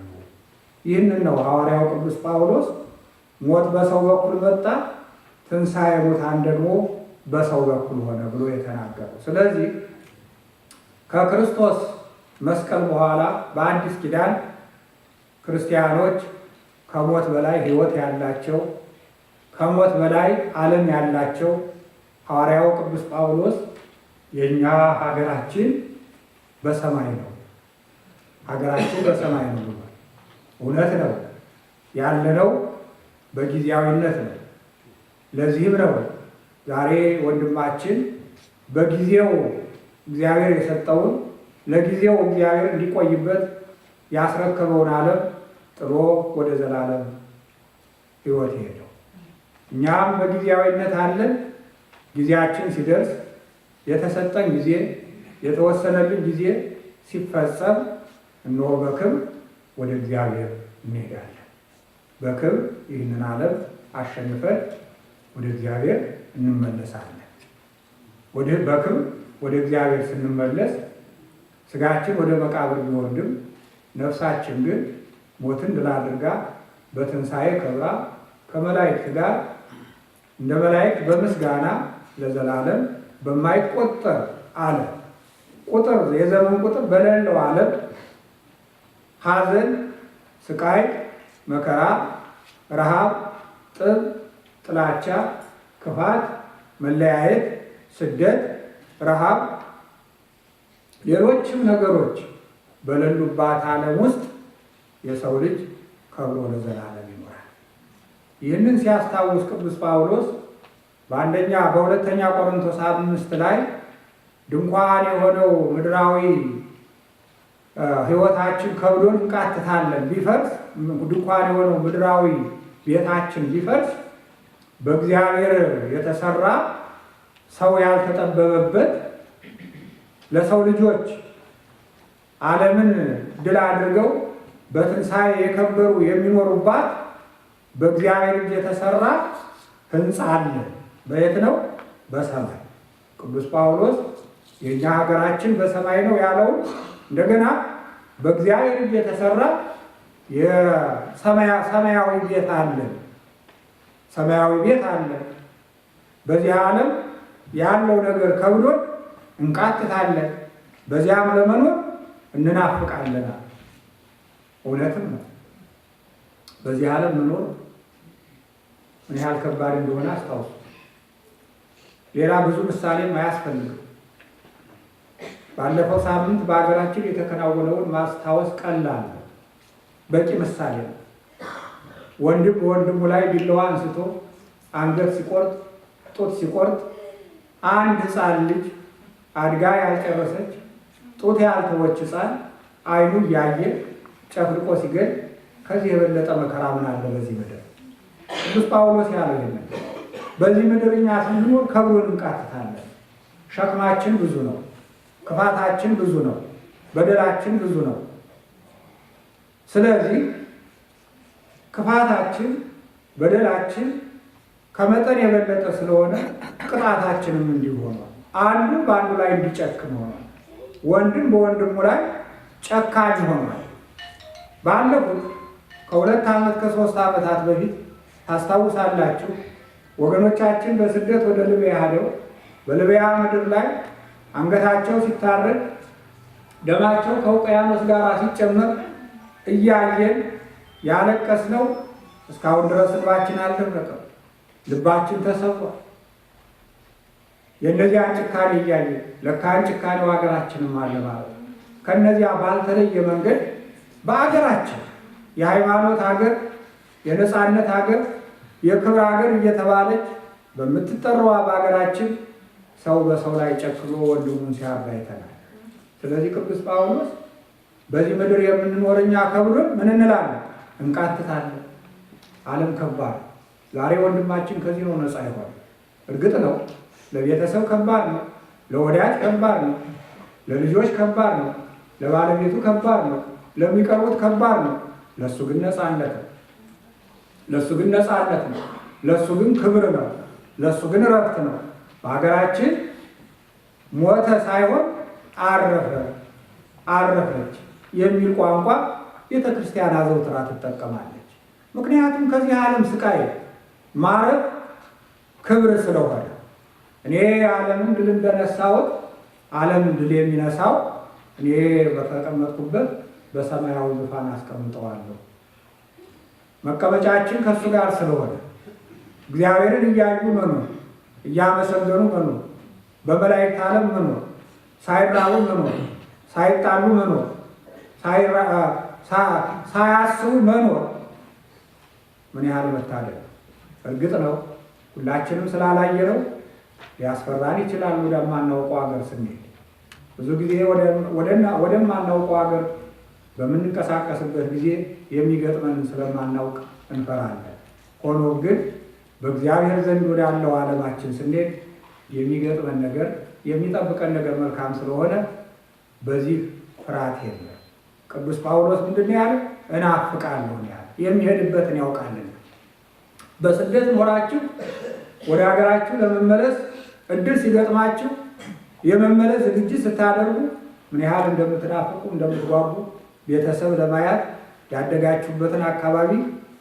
ይህንን ነው ሐዋርያው ቅዱስ ጳውሎስ ሞት በሰው በኩል መጣ፣ ትንሣኤ ሙታን ደግሞ በሰው በኩል ሆነ ብሎ የተናገረው። ስለዚህ ከክርስቶስ መስቀል በኋላ በአዲስ ኪዳን ክርስቲያኖች ከሞት በላይ ሕይወት ያላቸው ከሞት በላይ ዓለም ያላቸው ሐዋርያው ቅዱስ ጳውሎስ የእኛ ሀገራችን በሰማይ ነው፣ ሀገራችን በሰማይ ነው ብሏል። እውነት ነው። ያለነው በጊዜያዊነት ነው። ለዚህም ነው ዛሬ ወንድማችን በጊዜው እግዚአብሔር የሰጠውን ለጊዜው እግዚአብሔር እንዲቆይበት ያስረከበውን ዓለም ጥሎ ወደ ዘላለም ሕይወት ሄደው። እኛም በጊዜያዊነት አለን። ጊዜያችን ሲደርስ የተሰጠን ጊዜ የተወሰነልን ጊዜ ሲፈጸም እነሆ በክብር ወደ እግዚአብሔር እንሄዳለን። በክብር ይህንን ዓለም አሸንፈን ወደ እግዚአብሔር እንመለሳለን። በክብር ወደ እግዚአብሔር ስንመለስ ስጋችን ወደ መቃብር ቢወርድም ነፍሳችን ግን ሞትን ድል አድርጋ በትንሣኤ ከብራ ከመላእክት ጋር እንደ መላእክት በምስጋና ለዘላለም በማይቆጠር ዓለም ቁጥር የዘመን ቁጥር በሌለው ዓለም ሐዘን፣ ስቃይ፣ መከራ፣ ረሃብ፣ ጥብ፣ ጥላቻ፣ ክፋት፣ መለያየት፣ ስደት፣ ረሃብ፣ ሌሎችም ነገሮች በሌሉባት ዓለም ውስጥ የሰው ልጅ ከብሮ ለዘላለም ይኖራል። ይህንን ሲያስታውስ ቅዱስ ጳውሎስ በሁለተኛ ቆሮንቶስ 5 ላይ ድንኳን የሆነው ምድራዊ ሕይወታችን ከብዶን እንቃትታለን ቢፈርስ ድንኳን የሆነው ምድራዊ ቤታችን ቢፈርስ በእግዚአብሔር የተሰራ ሰው ያልተጠበበበት ለሰው ልጆች ዓለምን ድል አድርገው በትንሣኤ የከበሩ የሚኖሩባት በእግዚአብሔር እጅ የተሰራ ሕንፃ አለ። በየት ነው? በሰማይ። ቅዱስ ጳውሎስ የእኛ ሀገራችን በሰማይ ነው ያለውን እንደገና በእግዚአብሔር እጅ የተሰራ ሰማያዊ ቤት አለ። ሰማያዊ ቤት አለ። በዚህ ዓለም ያለው ነገር ከብዶን እንቃትታለን፣ በዚያም ለመኖር እንናፍቃለን። እውነትም ነው። በዚህ ዓለም መኖር ምን ያህል ከባድ እንደሆነ አስታውሱ። ሌላ ብዙ ምሳሌም አያስፈልግም። ባለፈው ሳምንት በሀገራችን የተከናወነውን ማስታወስ ቀላል ነው። በቂ ምሳሌ ነው። ወንድም በወንድሙ ላይ ቢላዋ አንስቶ አንገት ሲቆርጥ፣ ጡት ሲቆርጥ፣ አንድ ሕፃን ልጅ አድጋ ያልጨረሰች ጡት ያልተወች ሕፃን ዓይኑ እያየ ጨፍልቆ ሲገል ከዚህ የበለጠ መከራ ምን አለ በዚህ ምድር? ቅዱስ ጳውሎስ ያለው ይሄንን በዚህ ምድር እኛ ስንኖር ከብዶን እንቃትታለን። ሸክማችን ብዙ ነው፣ ክፋታችን ብዙ ነው፣ በደላችን ብዙ ነው። ስለዚህ ክፋታችን በደላችን ከመጠን የበለጠ ስለሆነ ቅጣታችንም እንዲሁ ሆኗል። አንዱ በአንዱ ላይ እንዲጨክን ሆኗል። ወንድም በወንድሙ ላይ ጨካኝ ሆኗል። ባለፉት ከ2 ዓመት ከ3 ዓመታት በፊት ታስታውሳላችሁ፣ ወገኖቻችን በስደት ወደ ሊቢያ ሄደው በሊቢያ ምድር ላይ አንገታቸው ሲታረድ ደማቸው ከውቅያኖስ ጋር ሲጨመር እያየን ያለቀስነው እስካሁን ድረስ ልባችን አልደረቀም። ልባችን ተሰብሯል። የእነዚያን ጭካኔ እያየን ለካን ጭካኔው ሀገራችንም አለ ማለት ነው። ከእነዚያ ባልተለየ መንገድ በአገራችን የሃይማኖት ሀገር፣ የነፃነት ሀገር፣ የክብር ሀገር እየተባለች በምትጠራዋ በሀገራችን ሰው በሰው ላይ ጨክኖ ወንድሙን ሲያርድ አይተናል። ስለዚህ ቅዱስ ጳውሎስ በዚህ ምድር የምንኖር እኛ ከብዶን ምን እንላለን? እንቃትታለን። ዓለም ከባድ። ዛሬ ወንድማችን ከዚህ ነው ነፃ ይሆን። እርግጥ ነው ለቤተሰብ ከባድ ነው፣ ለወዳጅ ከባድ ነው፣ ለልጆች ከባድ ነው፣ ለባለቤቱ ከባድ ነው፣ ለሚቀርቡት ከባድ ነው። ለሱ ግን ነፃነት ነው። ለሱ ግን ነፃነት ነው። ለሱ ግን ክብር ነው። ለሱ ግን እረፍት ነው። በሀገራችን ሞተ ሳይሆን አረፈ፣ አረፈች የሚል ቋንቋ ቤተ ክርስቲያን አዘውትራ ትጠቀማለች። ምክንያቱም ከዚህ ዓለም ስቃይ ማረፍ ክብር ስለሆነ እኔ ዓለምን ድል እንደነሳሁት ዓለም ድል የሚነሳው እኔ በተቀመጥኩበት በሰማያዊ ዙፋን አስቀምጠዋለሁ። መቀመጫችን ከእሱ ጋር ስለሆነ እግዚአብሔርን እያዩ መኖር፣ እያመሰገኑ መኖር፣ በመላእክት ዓለም መኖር፣ ሳይራቡ መኖር፣ ሳይጣሉ መኖር፣ ሳያስቡ መኖር ምን ያህል መታደል! እርግጥ ነው ሁላችንም ስላላየነው ሊያስፈራን ይችላል። ወደማናውቀው ሀገር ስንሄድ ብዙ ጊዜ ወደማናውቀው ሀገር በምንንቀሳቀስበት ጊዜ የሚገጥመንን ስለማናውቅ እንፈራለን። ሆኖም ግን በእግዚአብሔር ዘንድ ወዳለው ዓለማችን ስንሄድ የሚገጥመን ነገር የሚጠብቀን ነገር መልካም ስለሆነ በዚህ ፍርሃት የለም። ቅዱስ ጳውሎስ ምንድን ነው ያለ? እናፍቃለሁ ያለ። የሚሄድበትን ያውቃልና። በስደት ኖራችሁ ወደ ሀገራችሁ ለመመለስ እድል ሲገጥማችሁ የመመለስ ዝግጅት ስታደርጉ ምን ያህል እንደምትናፍቁ እንደምትጓጉ ቤተሰብ ለማየት ያደጋችሁበትን አካባቢ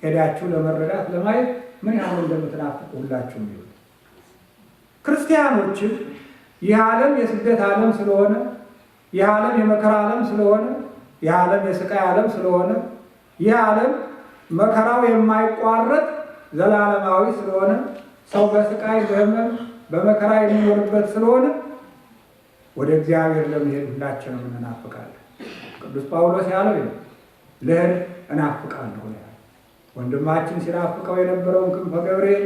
ሄዳችሁ ለመረዳት ለማየት ምን ያህል እንደምትናፍቁ ሁላችሁም ይሁን። ክርስቲያኖችም ይህ ዓለም የስደት ዓለም ስለሆነ፣ ይህ ዓለም የመከራ ዓለም ስለሆነ፣ ይህ ዓለም የስቃይ ዓለም ስለሆነ፣ ይህ ዓለም መከራው የማይቋረጥ ዘላለማዊ ስለሆነ፣ ሰው በስቃይ በሕመም በመከራ የሚኖርበት ስለሆነ ወደ እግዚአብሔር ለመሄድ ሁላችንም እናፍቃለን። ቅዱስ ጳውሎስ ያለው ልሄድ እናፍቃለሁ ያለ። ወንድማችን ሲናፍቀው የነበረውን ክንፈ ገብርኤል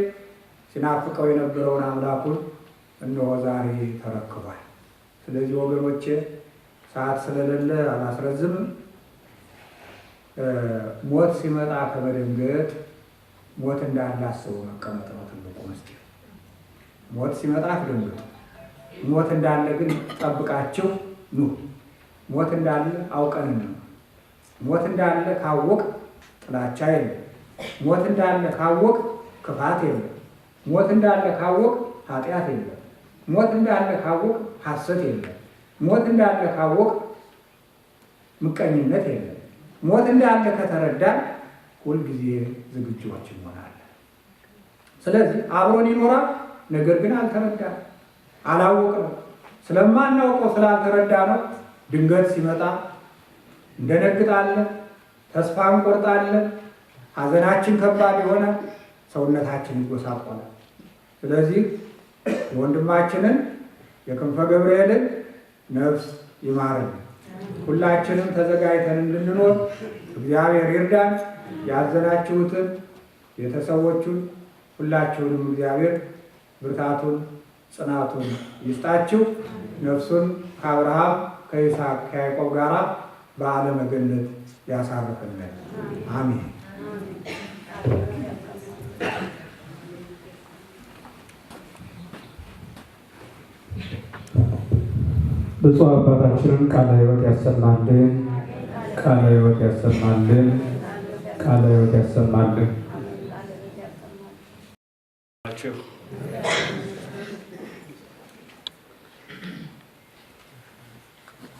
ሲናፍቀው የነበረውን አምላኩን እነሆ ዛሬ ተረክቧል። ስለዚህ ወገኖቼ ሰዓት ስለሌለ አላስረዝምም። ሞት ሲመጣ ከመደንገጥ ሞት እንዳለ አስቦ መቀመጥ ነው ትልቁ ምስጢር። ሞት ሲመጣ አትደንግጡ። ሞት እንዳለ ግን ጠብቃችሁ ኑ። ሞት እንዳለ አውቀን ነው። ሞት እንዳለ ካወቅ ጥላቻ የለም። ሞት እንዳለ ካወቅ ክፋት የለም። ሞት እንዳለ ካወቅ ኃጢአት የለም። ሞት እንዳለ ካወቅ ሐሰት የለም። ሞት እንዳለ ካወቅ ምቀኝነት የለም። ሞት እንዳለ ከተረዳን ሁልጊዜ ዝግጁዎች እንሆናለን። ስለዚህ አብሮን ይኖራል። ነገር ግን አልተረዳን፣ አላወቅነው። ስለማናውቀው ስላልተረዳ ነው ድንገት ሲመጣ እንደነግጣለን፣ ተስፋ እንቆርጣለን፣ ሐዘናችን ከባድ ይሆናል፣ ሰውነታችን ይጎሳቆላል። ስለዚህ የወንድማችንን የክንፈ ገብርኤልን ነፍስ ይማረን። ሁላችንም ተዘጋጅተን እንድንኖር እግዚአብሔር ይርዳን። ያዘናችሁትን ቤተሰቦቹን ሁላችሁንም እግዚአብሔር ብርታቱን ጽናቱን ይስጣችሁ። ነፍሱን ከአብርሃም ከይስሐቅ ከያዕቆብ ጋር በዓለመ ገነት ያሳርፍልን። አሜን። ብፁዕ አባታችንን ቃለ ሕይወት ያሰማልን፣ ቃለ ሕይወት ያሰማልን፣ ቃለ ሕይወት ያሰማልን።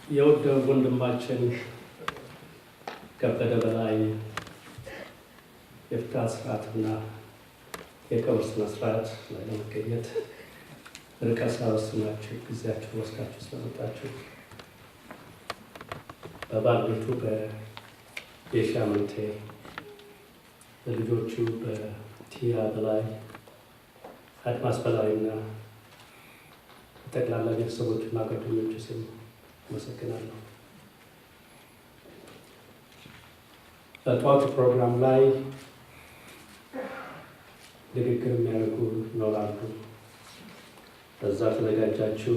የውድ ወንድማችን ከበደ በላይ የፍትሐ ስርዓትና የቀብር ስነ ስርዓት ላይ ለመገኘት ርቀት ሳይወስናችሁ ጊዜያችሁን ወስዳችሁ ስለመጣችሁ በባለቤቱ በየሺ አመንቴ፣ በልጆቹ በቲያ በላይ፣ አድማስ በላይና በጠቅላላ ቤተሰቦችና ጓደኞቹ ስም አመሰግናለሁ። በጠዋቱ ፕሮግራም ላይ ንግግር የሚያደርጉ ይኖራሉ። በዛ ተዘጋጃችሁ።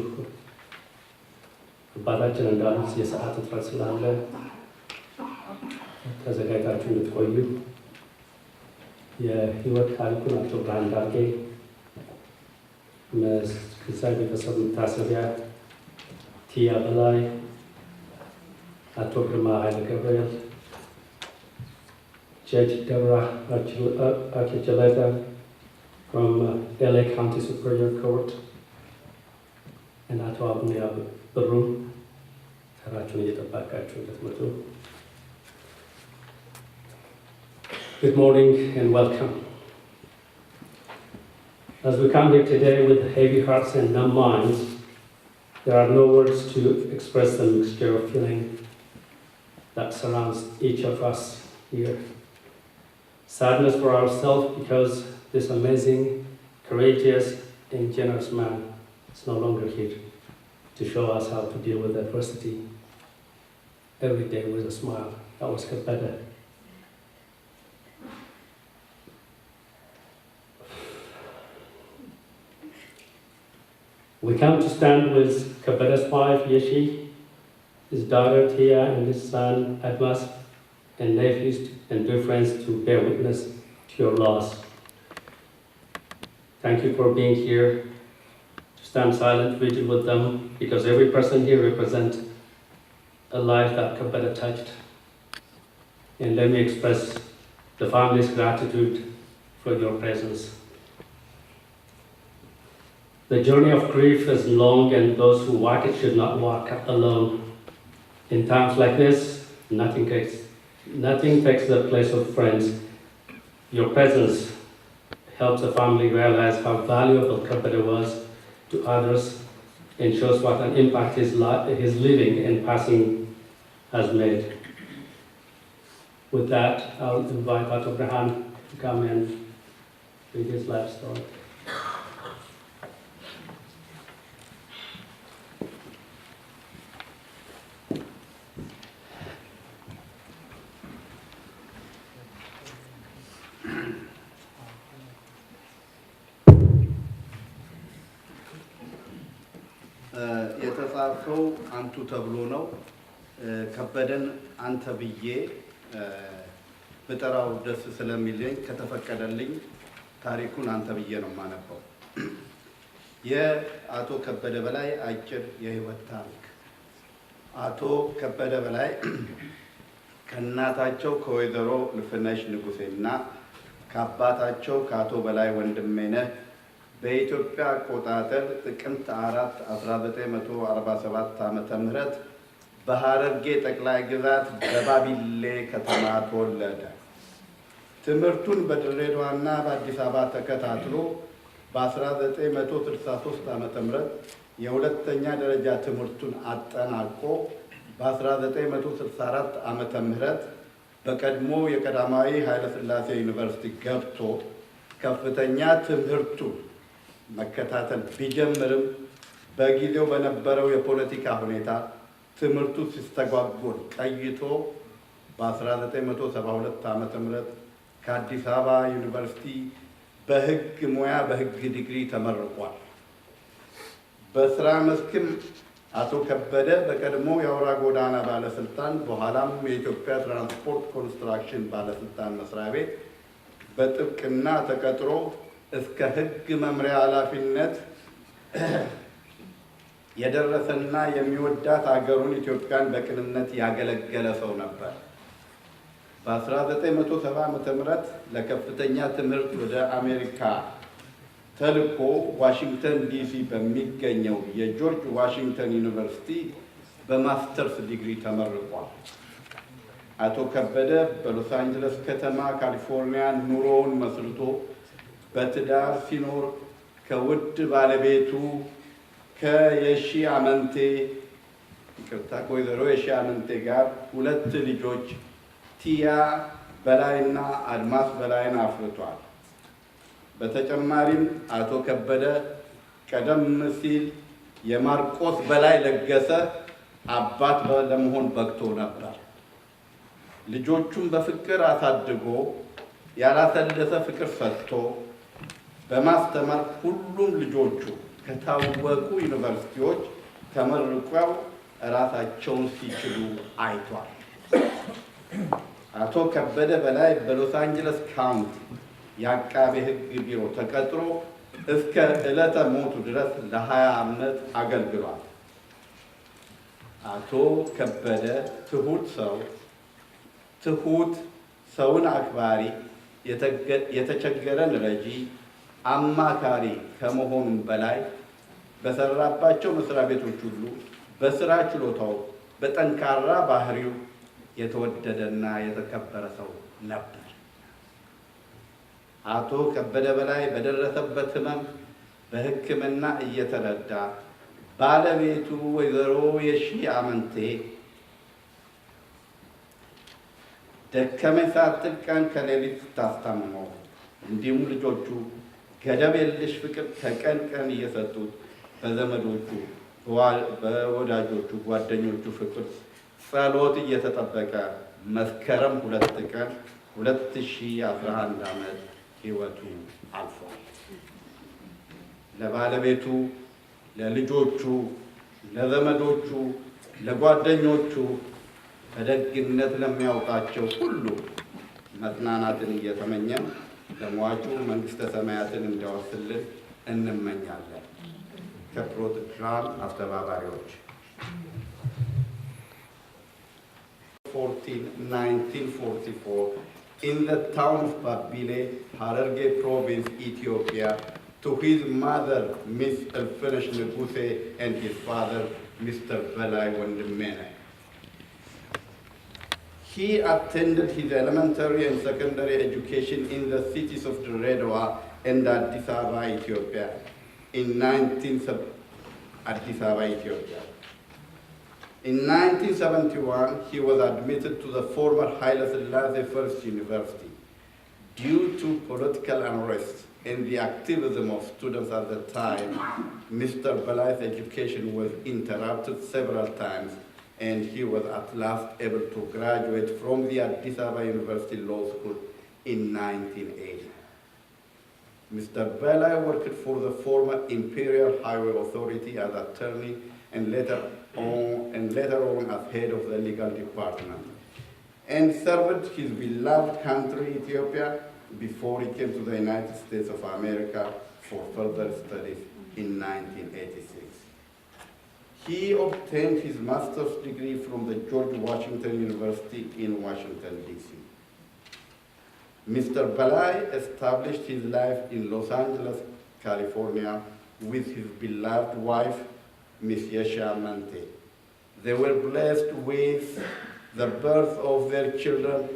አባታችን እንዳሉት የሰዓት እጥረት ስላለ ተዘጋጅታችሁ እንድትቆዩ የህይወት ታሪኩን አቶ ብርሃን ዳርጌ ከዛ ቤተሰብ መታሰቢያ ቲያ በላይ፣ አቶ ግርማ ኃይለ ገብርኤል፣ Judge Deborah Archuleta from Belay County Superior Court, and Ato Abune Baru, ተራችሁን እየጠበቃችሁ እንድትመጡ። Good morning and welcome. As we come here today with heavy hearts and numb minds, there are no words to express the mixture of feeling that surrounds each of us here. Sadness for ourselves because this amazing, courageous, and generous man is no longer here to show us how to deal with adversity every day with a smile. That was Kebede. We come to stand with Kebede's wife, Yeshi, his daughter, Tia, and his son, Admas, and nephews and dear friends to bear witness to your loss. Thank you for being here, to stand silent, vigil with them, because every person here represents a life that Kebede touched. And let me express the family's gratitude for your presence. The journey of grief is long, and those who walk it should not walk alone. In times like this, nothing takes the place of friends. Your presence helps the family realize how valuable Kebede was to others and shows what an impact his living and passing has made. With that, I'll invite Ato Brhan to come and read his life story. የተጻፈው አንቱ ተብሎ ነው። ከበደን አንተ ብዬ በጠራው ደስ ስለሚለኝ ከተፈቀደልኝ ታሪኩን አንተ ብዬ ነው ማነበው። የአቶ ከበደ በላይ አጭር የህይወት ታሪክ። አቶ ከበደ በላይ ከእናታቸው ከወይዘሮ ልፍነሽ ንጉሴና ከአባታቸው ከአቶ በላይ ወንድሜነህ በኢትዮጵያ አቆጣጠር ጥቅምት 4 1947 ዓመተ ምህረት በሐረርጌ ጠቅላይ ግዛት በባቢሌ ከተማ ተወለደ። ትምህርቱን በድሬዳዋና በአዲስ አበባ ተከታትሎ በ1963 ዓመተ ምህረት የሁለተኛ ደረጃ ትምህርቱን አጠናቆ በ1964 ዓመተ ምህረት በቀድሞ የቀዳማዊ ኃይለ ሥላሴ ዩኒቨርሲቲ ገብቶ ከፍተኛ ትምህርቱ መከታተል ቢጀምርም በጊዜው በነበረው የፖለቲካ ሁኔታ ትምህርቱ ሲስተጓጎል ቆይቶ በ1972 ዓመተ ምህረት ከአዲስ አበባ ዩኒቨርሲቲ በሕግ ሙያ በሕግ ዲግሪ ተመርቋል። በስራ መስክም አቶ ከበደ በቀድሞ የአውራ ጎዳና ባለስልጣን በኋላም የኢትዮጵያ ትራንስፖርት ኮንስትራክሽን ባለስልጣን መስሪያ ቤት በጥብቅና ተቀጥሮ እስከ ሕግ መምሪያ ኃላፊነት የደረሰና የሚወዳት አገሩን ኢትዮጵያን በቅንነት ያገለገለ ሰው ነበር። በ1970 ዓ.ም ለከፍተኛ ትምህርት ወደ አሜሪካ ተልኮ ዋሽንግተን ዲሲ በሚገኘው የጆርጅ ዋሽንግተን ዩኒቨርሲቲ በማስተርስ ዲግሪ ተመርቋል። አቶ ከበደ በሎስ አንጀለስ ከተማ ካሊፎርኒያ ኑሮውን መስርቶ በትዳር ሲኖር ከውድ ባለቤቱ ከወይዘሮ የሺ አመንቴ ጋር 2 ልጆች ቲያ በላይና አድማስ በላይን አፍርቷል። በተጨማሪም አቶ ከበደ ቀደም ሲል የማርቆስ በላይ ለገሰ አባት ለመሆን በቅቶ ነበር። ልጆቹን በፍቅር አሳድጎ ያላሰለሰ ፍቅር ሰጥቶ በማስተማር ሁሉም ልጆቹ ከታወቁ ዩኒቨርሲቲዎች ተመርቀው ራሳቸውን ሲችሉ አይቷል። አቶ ከበደ በላይ በሎስ አንጀለስ ካውንቲ የአቃቤ ሕግ ቢሮ ተቀጥሮ እስከ ዕለተ ሞቱ ድረስ ለ20 ዓመት አገልግሏል። አቶ ከበደ ትሁት፣ ሰውን አክባሪ፣ የተቸገረን ረጂ፣ አማካሪ ከመሆኑም በላይ በሰራባቸው መስሪያ ቤቶች ሁሉ በስራ ችሎታው በጠንካራ ባህሪው የተወደደና የተከበረ ሰው ነበር። አቶ ከበደ በላይ በደረሰበት ሕመም በሕክምና እየተረዳ ባለቤቱ ወይዘሮ የሺ አመንቴ ደከመኝ ሳትል ቀን ከሌሊት ታስታምመው፣ እንዲሁም ልጆቹ ገደብ የለሽ ፍቅር ከቀን ቀን እየሰጡት በዘመዶቹ በወዳጆቹ ጓደኞቹ ፍቅር ጸሎት እየተጠበቀ መስከረም 2 ቀን 2011 ዓመት ሕይወቱ አልፏል። ለባለቤቱ፣ ለልጆቹ፣ ለዘመዶቹ፣ ለጓደኞቹ በደግነት ለሚያውቃቸው ሁሉ መጽናናትን እየተመኘን ለሟቹ መንግሥተ ሰማያትን እንዲያወርስልን እንመኛለን። ከፕሮግራም አስተባባሪዎች 1944 in the town of Belay, Hararge province, Ethiopia, to his mother, Miss Elfinish Neguse, and his father, Mr. Belay Wandimene. He attended his elementary and secondary education in the cities of Dredwa and Addis Ababa, Ethiopia. In 1971, he was admitted to the former Haile Selassie First University. Due to political unrest and the activism of students at the time, Mr. Belay's education was interrupted several times, and he was at last able to graduate from the Addis Ababa University Law School in 1980. Mr. Belay worked for the former Imperial Highway Authority as attorney and later on as head of the legal department, and served his beloved country, Ethiopia, before he came to the United States of America for further studies in 1986. He obtained his master's degree from the George Washington University in Washington, D.C. Mr. Belay established his life in Los Angeles, California, with his beloved wife, Miss Yesha Mante. They were blessed with the birth of their children,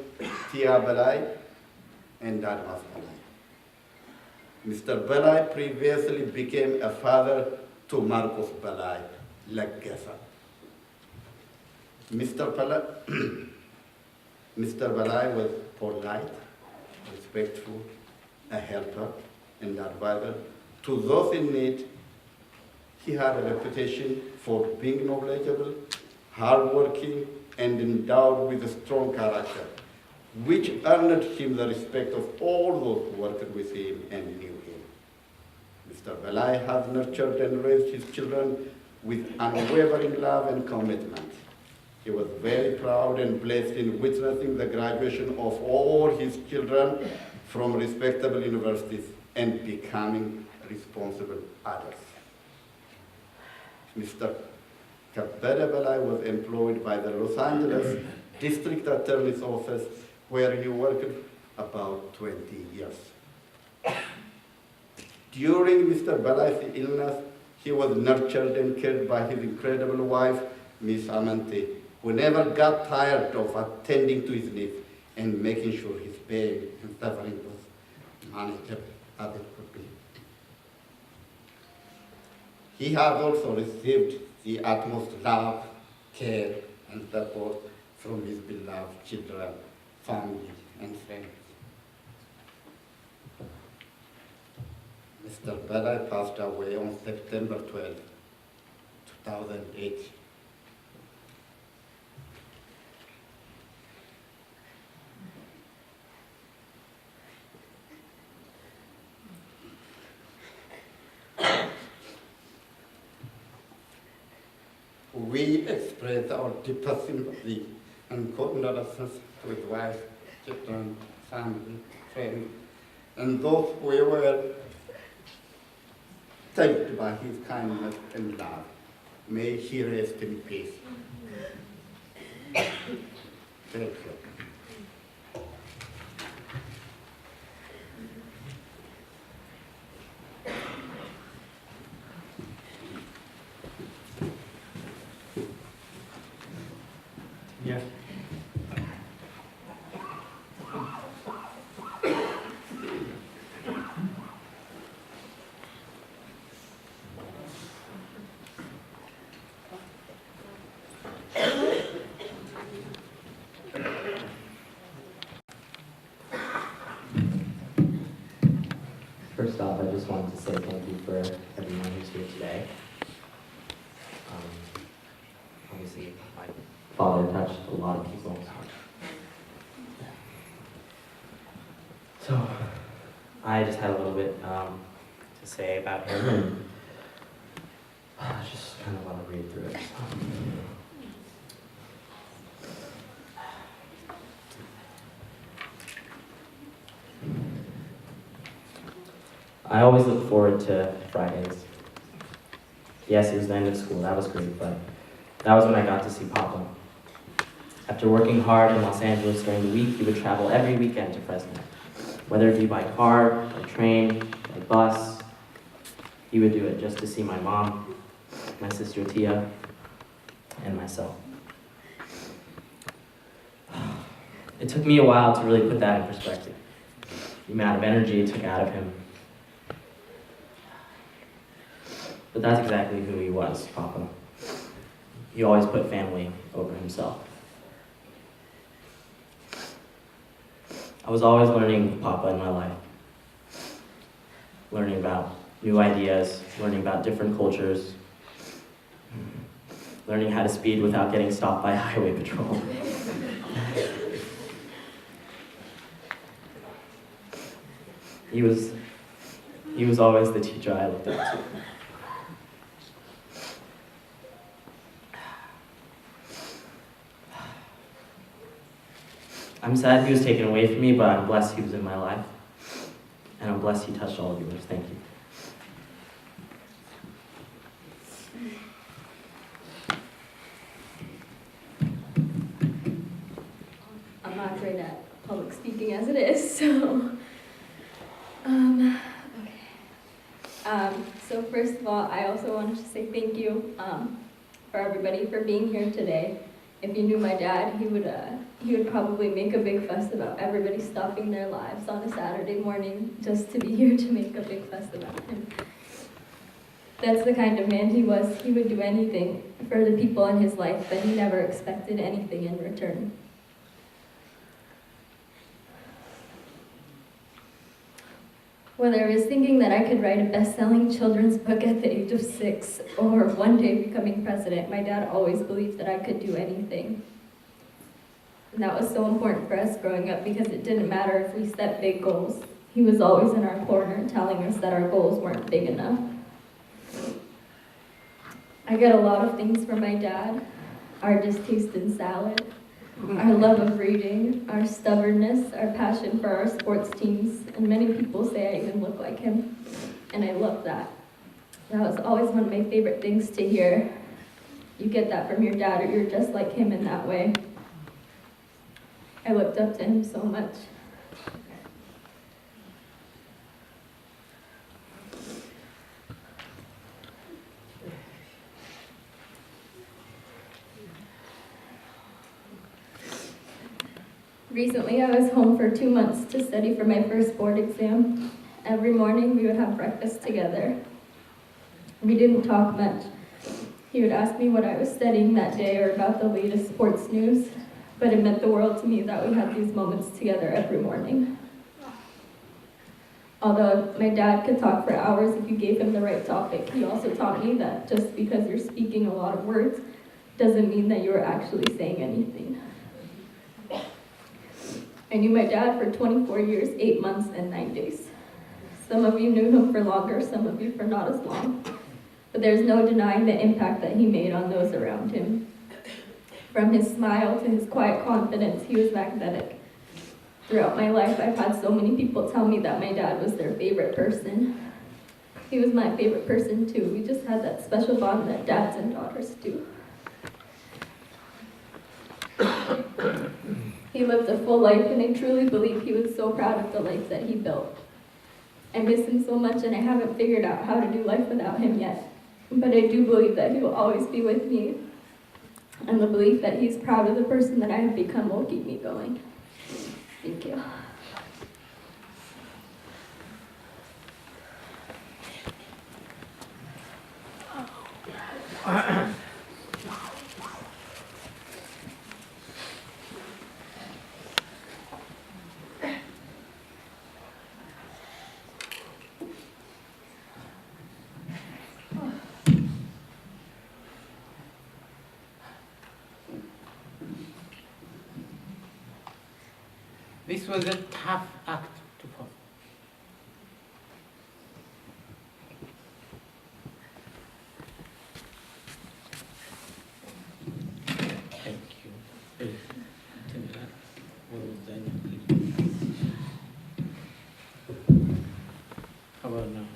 Tia Belay and Admas Belay. Mr. Belay previously became a father to Marcos Belay, Legesa. Mr. Belay was polite, respectful, a helper and advisor to those in need. He had a reputation for being knowledgeable, hardworking, and endowed with a strong character, which earned him the respect of all those who worked with him and knew him. Mr. Belay has nurtured and raised his children with unwavering love and commitment. He was very proud and blessed in witnessing the graduation of all his children from respectable universities and becoming responsible adults. Mr. Kebede Belay was employed by the Los Angeles District Attorney's Office, where he worked about 20 years. During Mr. Belay's illness, he was nurtured and cared by his incredible wife, Miss Amante, who never got tired of attending to his needs and making sure his pain and suffering was manageable as it could be. He has also received the utmost love, care, and support from his beloved children, family, and friends. Mr. Belay passed away on September 12, 2008. We express our deepest sympathy and condolences to his wife, children, family, friends, and those who were touched by his kindness and love. May he rest in peace. Thank you. Yeah. First off, I just wanted to say thank you for everyone who's here today. Obviously, my father touched a lot of people. So, I just had a little bit to say about him. I just kind of want to read through it. I always look forward to Fridays. Yes, it was the end of school, that was great, but that was when I got to see Papa. After working hard in Los Angeles during the week, he would travel every weekend to Fresno. Whether it be by car, by train, by bus, he would do it just to see my mom, my sister Tia, and myself. It took me a while to really put that in perspective. The amount of energy it took out of him. But that's exactly who he was, Papa. He always put family over himself. I was always learning with Papa in my life. Learning about new ideas, learning about different cultures, learning how to speed without getting stopped by highway patrol. He was always the teacher I looked up to. I'm sad he was taken away from me, but I'm blessed he was in my life. And I'm blessed he touched all of yours. Thank you. I'm not great at public speaking as it is, so... So first of all, I also wanted to say thank you for everybody for being here today. If you knew my dad, he would probably make a big fuss about everybody stopping their lives on a Saturday morning just to be here to make a big fuss about him. That's the kind of man he was. He would do anything for the people in his life, but he never expected anything in return. Whether I was thinking that I could write a best-selling children's book at the age of 6 or one day becoming president, my dad always believed that I could do anything. And that was so important for us growing up because it didn't matter if we set big goals. He was always in our corner telling us that our goals weren't big enough. I get a lot of things from my dad: our distaste in salad, our love of reading, our stubbornness, our passion for our sports teams, and many people say I even look like him, and I love that. That was always one of my favorite things to hear. You get that from your dad, or you're just like him in that way. I looked up to him so much. Recently, I was home for 2 months to study for my first board exam. Every morning, we would have breakfast together. We didn't talk much. He would ask me what I was studying that day or about the latest sports news, but it meant the world to me that we had these moments together every morning. Although my dad could talk for hours if you gave him the right topic, he also taught me that just because you're speaking a lot of words doesn't mean that you're actually saying anything. I knew my dad for 24 years, 8 months, and 9 days. Some of you knew him for longer, some of you for not as long. But there's no denying the impact that he made on those around him. From his smile to his quiet confidence, he was magnetic. Throughout my life, I've had so many people tell me that my dad was their favorite person. He was my favorite person too. We just had that special bond that dads and daughters do. He lived a full life, and I truly believe he was so proud of the life that he built. I miss him so much, and I haven't figured out how to do life without him yet. But I do believe that he will always be with me, and the belief that he's proud of the person that I have become will keep me going. Thank you. This was a tough act to follow. Thank you. How about now?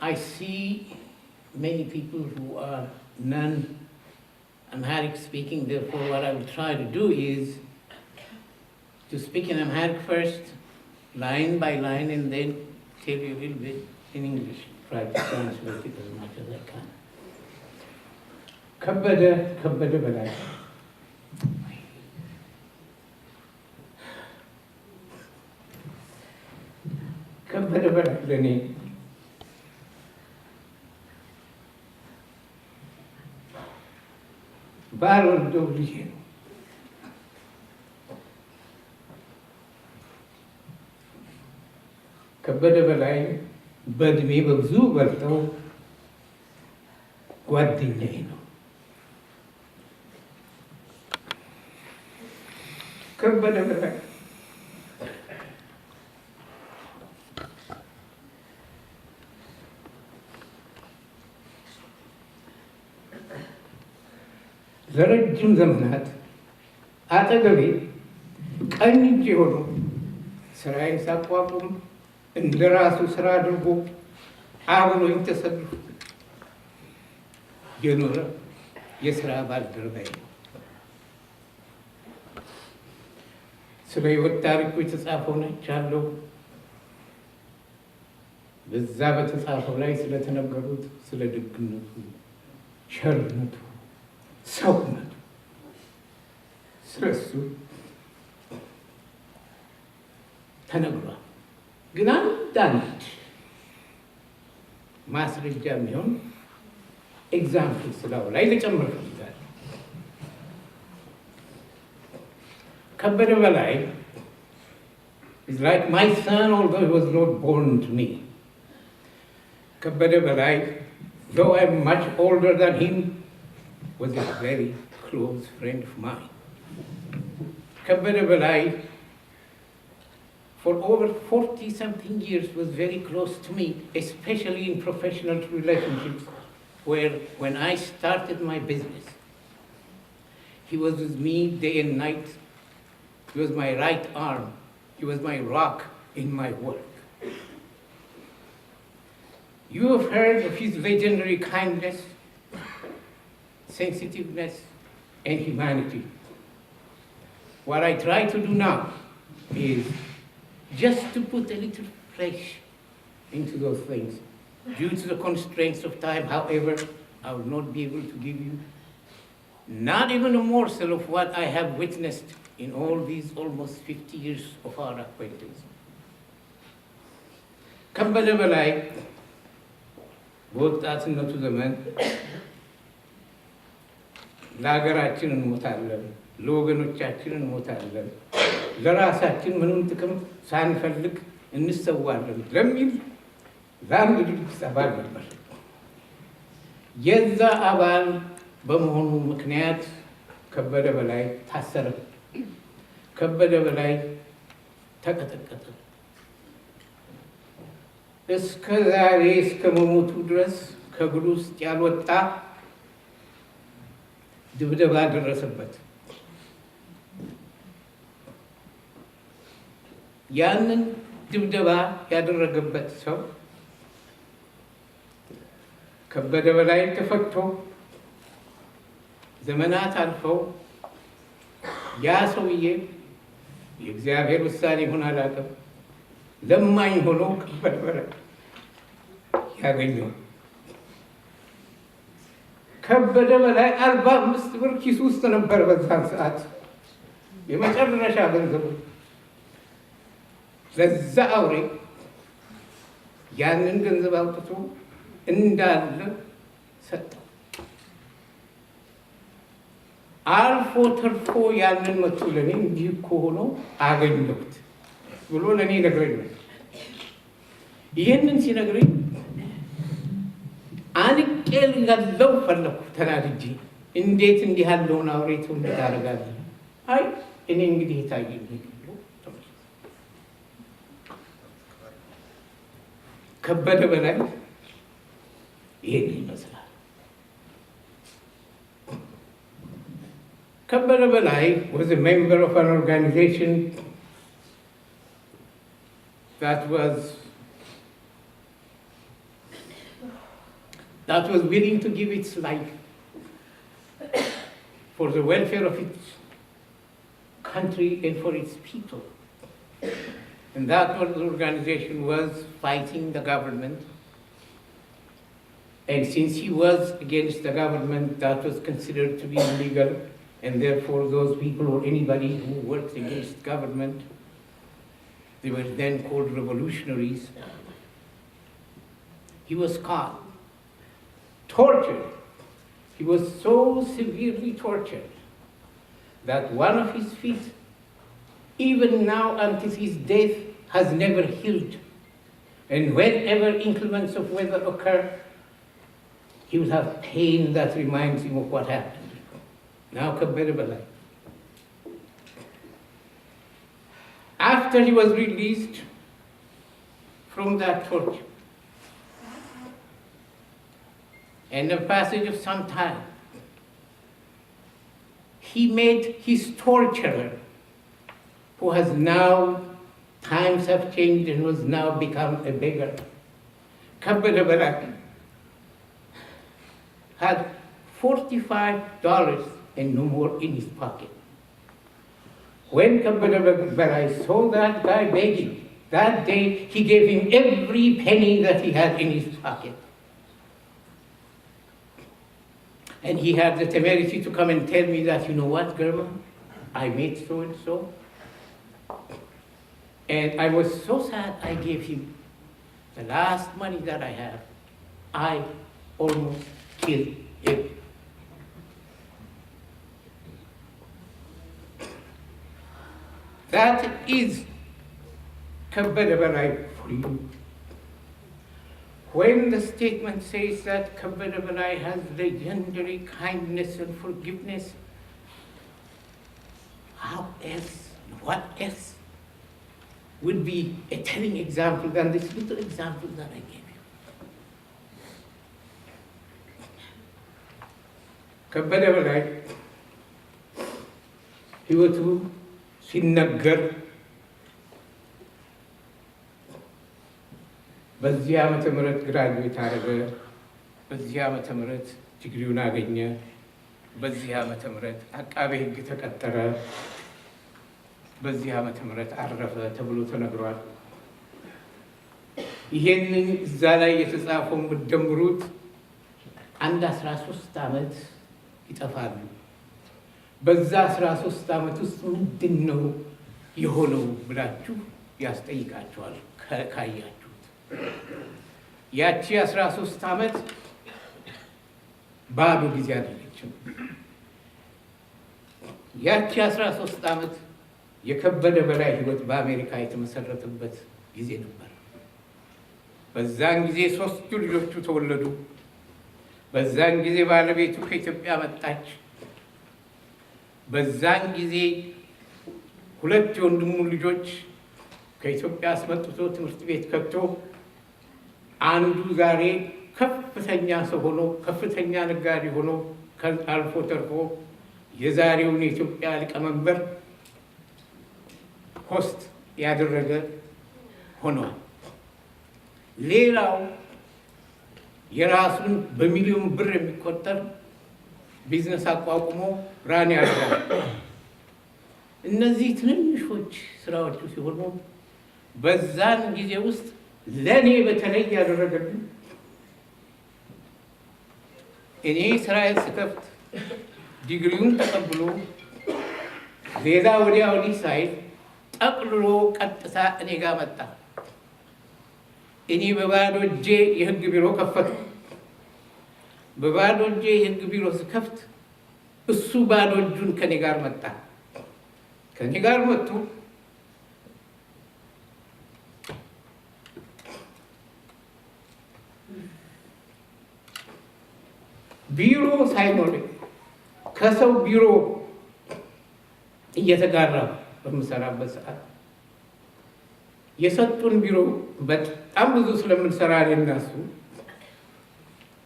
I see many people who are non-Amharic speaking, therefore what I will try to do is to speak in Amharic first, line by line, and then tell you a little bit in English. Try to translate it as much as I can. Kebede Belay. Kebede Belay ለኔ ባልወልደው ልጄ ነው። ከበደ በላይ በእድሜ በብዙ በልጠው ጓደኛዬ ነው። ከበደ በላይ ለረጅም ዘመናት አጠገቤ ቀኝ እጄ ሆኖ ስራዬን ሳቋቁም እንደ ራሱ ስራ አድርጎ አብሮኝ ተሰልፎ የኖረ የስራ ባልደረባዬ ነው። ስለ ሕይወት ታሪኩ የተጻፈውን አይቻለሁ። በዛ በተጻፈው ላይ ስለተነገሩት ስለ ደግነቱ፣ ቸርነቱ፣ ሰውነቱ ስለሱ ተነግሯል። ግን አንዳንድ ማስረጃ የሚሆን ኤግዛምፕል ስላው ላይ ልጨምር እፈልጋለሁ። ከበደ በላይ is like my son, although he was not born to me. Kebede Belay, though I'm much older than him, was a very close friend of mine. Kebede Belay, for over 40-something years, was very close to me, especially in professional relationships, where when I started my business, he was with me day and night. He was my right arm. He was my rock in my work. You have heard of his legendary kindness, sensitiveness, and humanity. What I try to do now is just to put a little flesh into those things. Due to the constraints of time, however, I will not be able to give you not even a morsel of what I have witnessed in all these almost 50 years of our acquaintance. Kebede Belay በወጣትነቱ ዘመን ለሀገራችን እንሞታለን፣ ለወገኖቻችን እንሞታለን፣ ለራሳችን ምንም ጥቅም ሳንፈልግ እንሰዋለን ለሚል ለአንድ ድርጅት አባል ነበር። የዛ አባል በመሆኑ ምክንያት ከበደ በላይ ታሰረ። ከበደ በላይ ተቀጠቀጠ። እስከ ዛሬ እስከ መሞቱ ድረስ ከእግሩ ውስጥ ያልወጣ ድብደባ ደረሰበት። ያንን ድብደባ ያደረገበት ሰው ከበደ በላይ ተፈቶ ዘመናት አልፈው ያ ሰውዬ የእግዚአብሔር ውሳኔ ሆኖ አላውቅም ለማኝ ሆኖ ከበደ በላይ ያገኘው። ከበደ በላይ 45 ብር ኪሱ ውስጥ ነበር በዛን ሰዓት የመጨረሻ ገንዘቡ። ለዛ አውሬ ያንን ገንዘብ አውጥቶ እንዳለ ሰጠው። አልፎ ተርፎ ያንን መጥቶ ለኔ እንዲህ እኮ ሆኖ አገኘሁት ብሎ ለኔ ነግረኛል። ይህንን ሲነግረኝ አንቄ ልገለው ፈለኩ ተናድጄ። እንዴት እንዲህ ያለውን አውሬ ትውልድ አደርጋለሁ? አይ እኔ እንግዲህ የታየኝ ከበደ በላይ ይሄን ይመስላል። Kebede Belay was a member of an organization that was willing to give its life for the welfare of its country and for its people. And that organization was fighting the government. And since he was against the government, that was considered to be illegal. And therefore, those people or anybody who worked against government, they were then called revolutionaries. He was caught, tortured. He was so severely tortured that one of his feet, even now until his death, has never healed. And whenever inclements of weather occur, he will have pain that reminds him of what happened. Now Kebede Belay. After he was released from that torture, and the passage of some time, he met his torturer, who has now, times have changed and has now become a beggar. Kebede Belay had $45 and no more in his pocket. When Kebede Belay saw that guy begging, that day he gave him every penny that he had in his pocket. And he had the temerity to come and tell me that, you know what, German, I made so and so. And I was so sad, I gave him the last money that I have. I almost killed him. That is Kebede Belay for you. When the statement says that Kebede Belay has legendary kindness and forgiveness, how else, what else would be a telling example than this little example that I gave you? Kebede Belay, ሕይወቱ ሲነገር በዚህ ዓመተ ምህረት ግራጁዌት አደረገ። በዚህ ዓመተ ምህረት ዲግሪውን አገኘ። በዚህ ዓመተ ምህረት አቃቤ ሕግ ተቀጠረ። በዚህ ዓመተ ምህረት አረፈ ተብሎ ተነግሯል። ይሄንን እዛ ላይ የተጻፈውን ብትደምሩት አንድ 13 ዓመት ይጠፋሉ። በዛ 13 ዓመት ውስጥ ምንድን ነው የሆነው ብላችሁ ያስጠይቃችኋል ካያችሁት። ያቺ 13 ዓመት ባዶ ጊዜ አይደለችም። ያቺ 13 ዓመት የከበደ በላይ ህይወት በአሜሪካ የተመሰረተበት ጊዜ ነበር። በዛን ጊዜ 3 ልጆቹ ተወለዱ። በዛን ጊዜ ባለቤቱ ከኢትዮጵያ መጣች። በዛን ጊዜ 2 የወንድሙ ልጆች ከኢትዮጵያ አስመጥቶ ትምህርት ቤት ከቶ አንዱ ዛሬ ከፍተኛ ሰው ሆኖ ከፍተኛ ነጋዴ ሆኖ አልፎ ተርፎ የዛሬውን የኢትዮጵያ ሊቀመንበር ሆስት ያደረገ ሆኗል። ሌላው የራሱን በሚሊዮን ብር የሚቆጠር ቢዝነስ አቋቁሞ ራን ያደርጋል። እነዚህ ትንንሾች ስራዎቹ ሲሆኑ በዛን ጊዜ ውስጥ ለእኔ በተለይ ያደረገልኝ እኔ ስራዬን ስከፍት ዲግሪውን ተቀብሎ ሌላ ወዲያ ወዲህ ሳይል ጠቅልሎ ቀጥታ እኔ ጋር መጣ። እኔ በባዶ እጄ የህግ ቢሮ ከፈትኩ። በባዶ እጄ የህግ ቢሮ ስከፍት እሱ ባዶ እጁን ከኔ ጋር መጣ። ከኔ ጋር መጥቶ ቢሮ ሳይኖር ከሰው ቢሮ እየተጋራ በምሰራበት ሰዓት የሰጡን ቢሮ በጣም ብዙ ስለምንሰራ እነሱ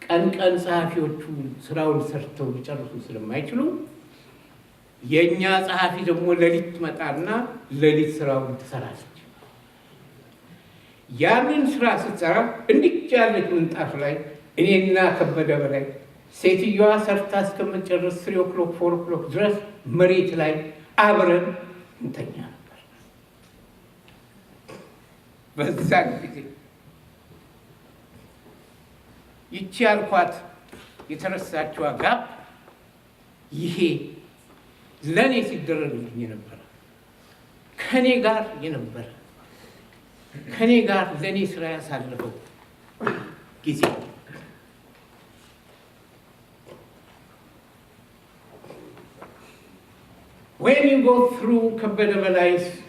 ቀን ቀን ጸሐፊዎቹ ስራውን ሰርተው ሊጨርሱ ስለማይችሉ የኛ ጸሐፊ ደግሞ ሌሊት ትመጣና ሌሊት ስራውን ትሰራለች። ያንን ስራ ስትሰራ እንዲህ ያለች ምንጣፍ ላይ እኔና ከበደ በላይ ሴትዮዋ ሰርታ እስከምትጨርስ 3 o'clock 4 o'clock ድረስ መሬት ላይ አብረን እንተኛ ነበር። በዛ ጊዜ ይቺ ያልኳት የተረሳችዋ ጋር ይሄ ለእኔ ሲደረግልኝ የነበረ ከኔ ጋር የነበረ ከኔ ጋር ለእኔ ስራ ያሳለፈው ጊዜ when you go through Kebede Belay's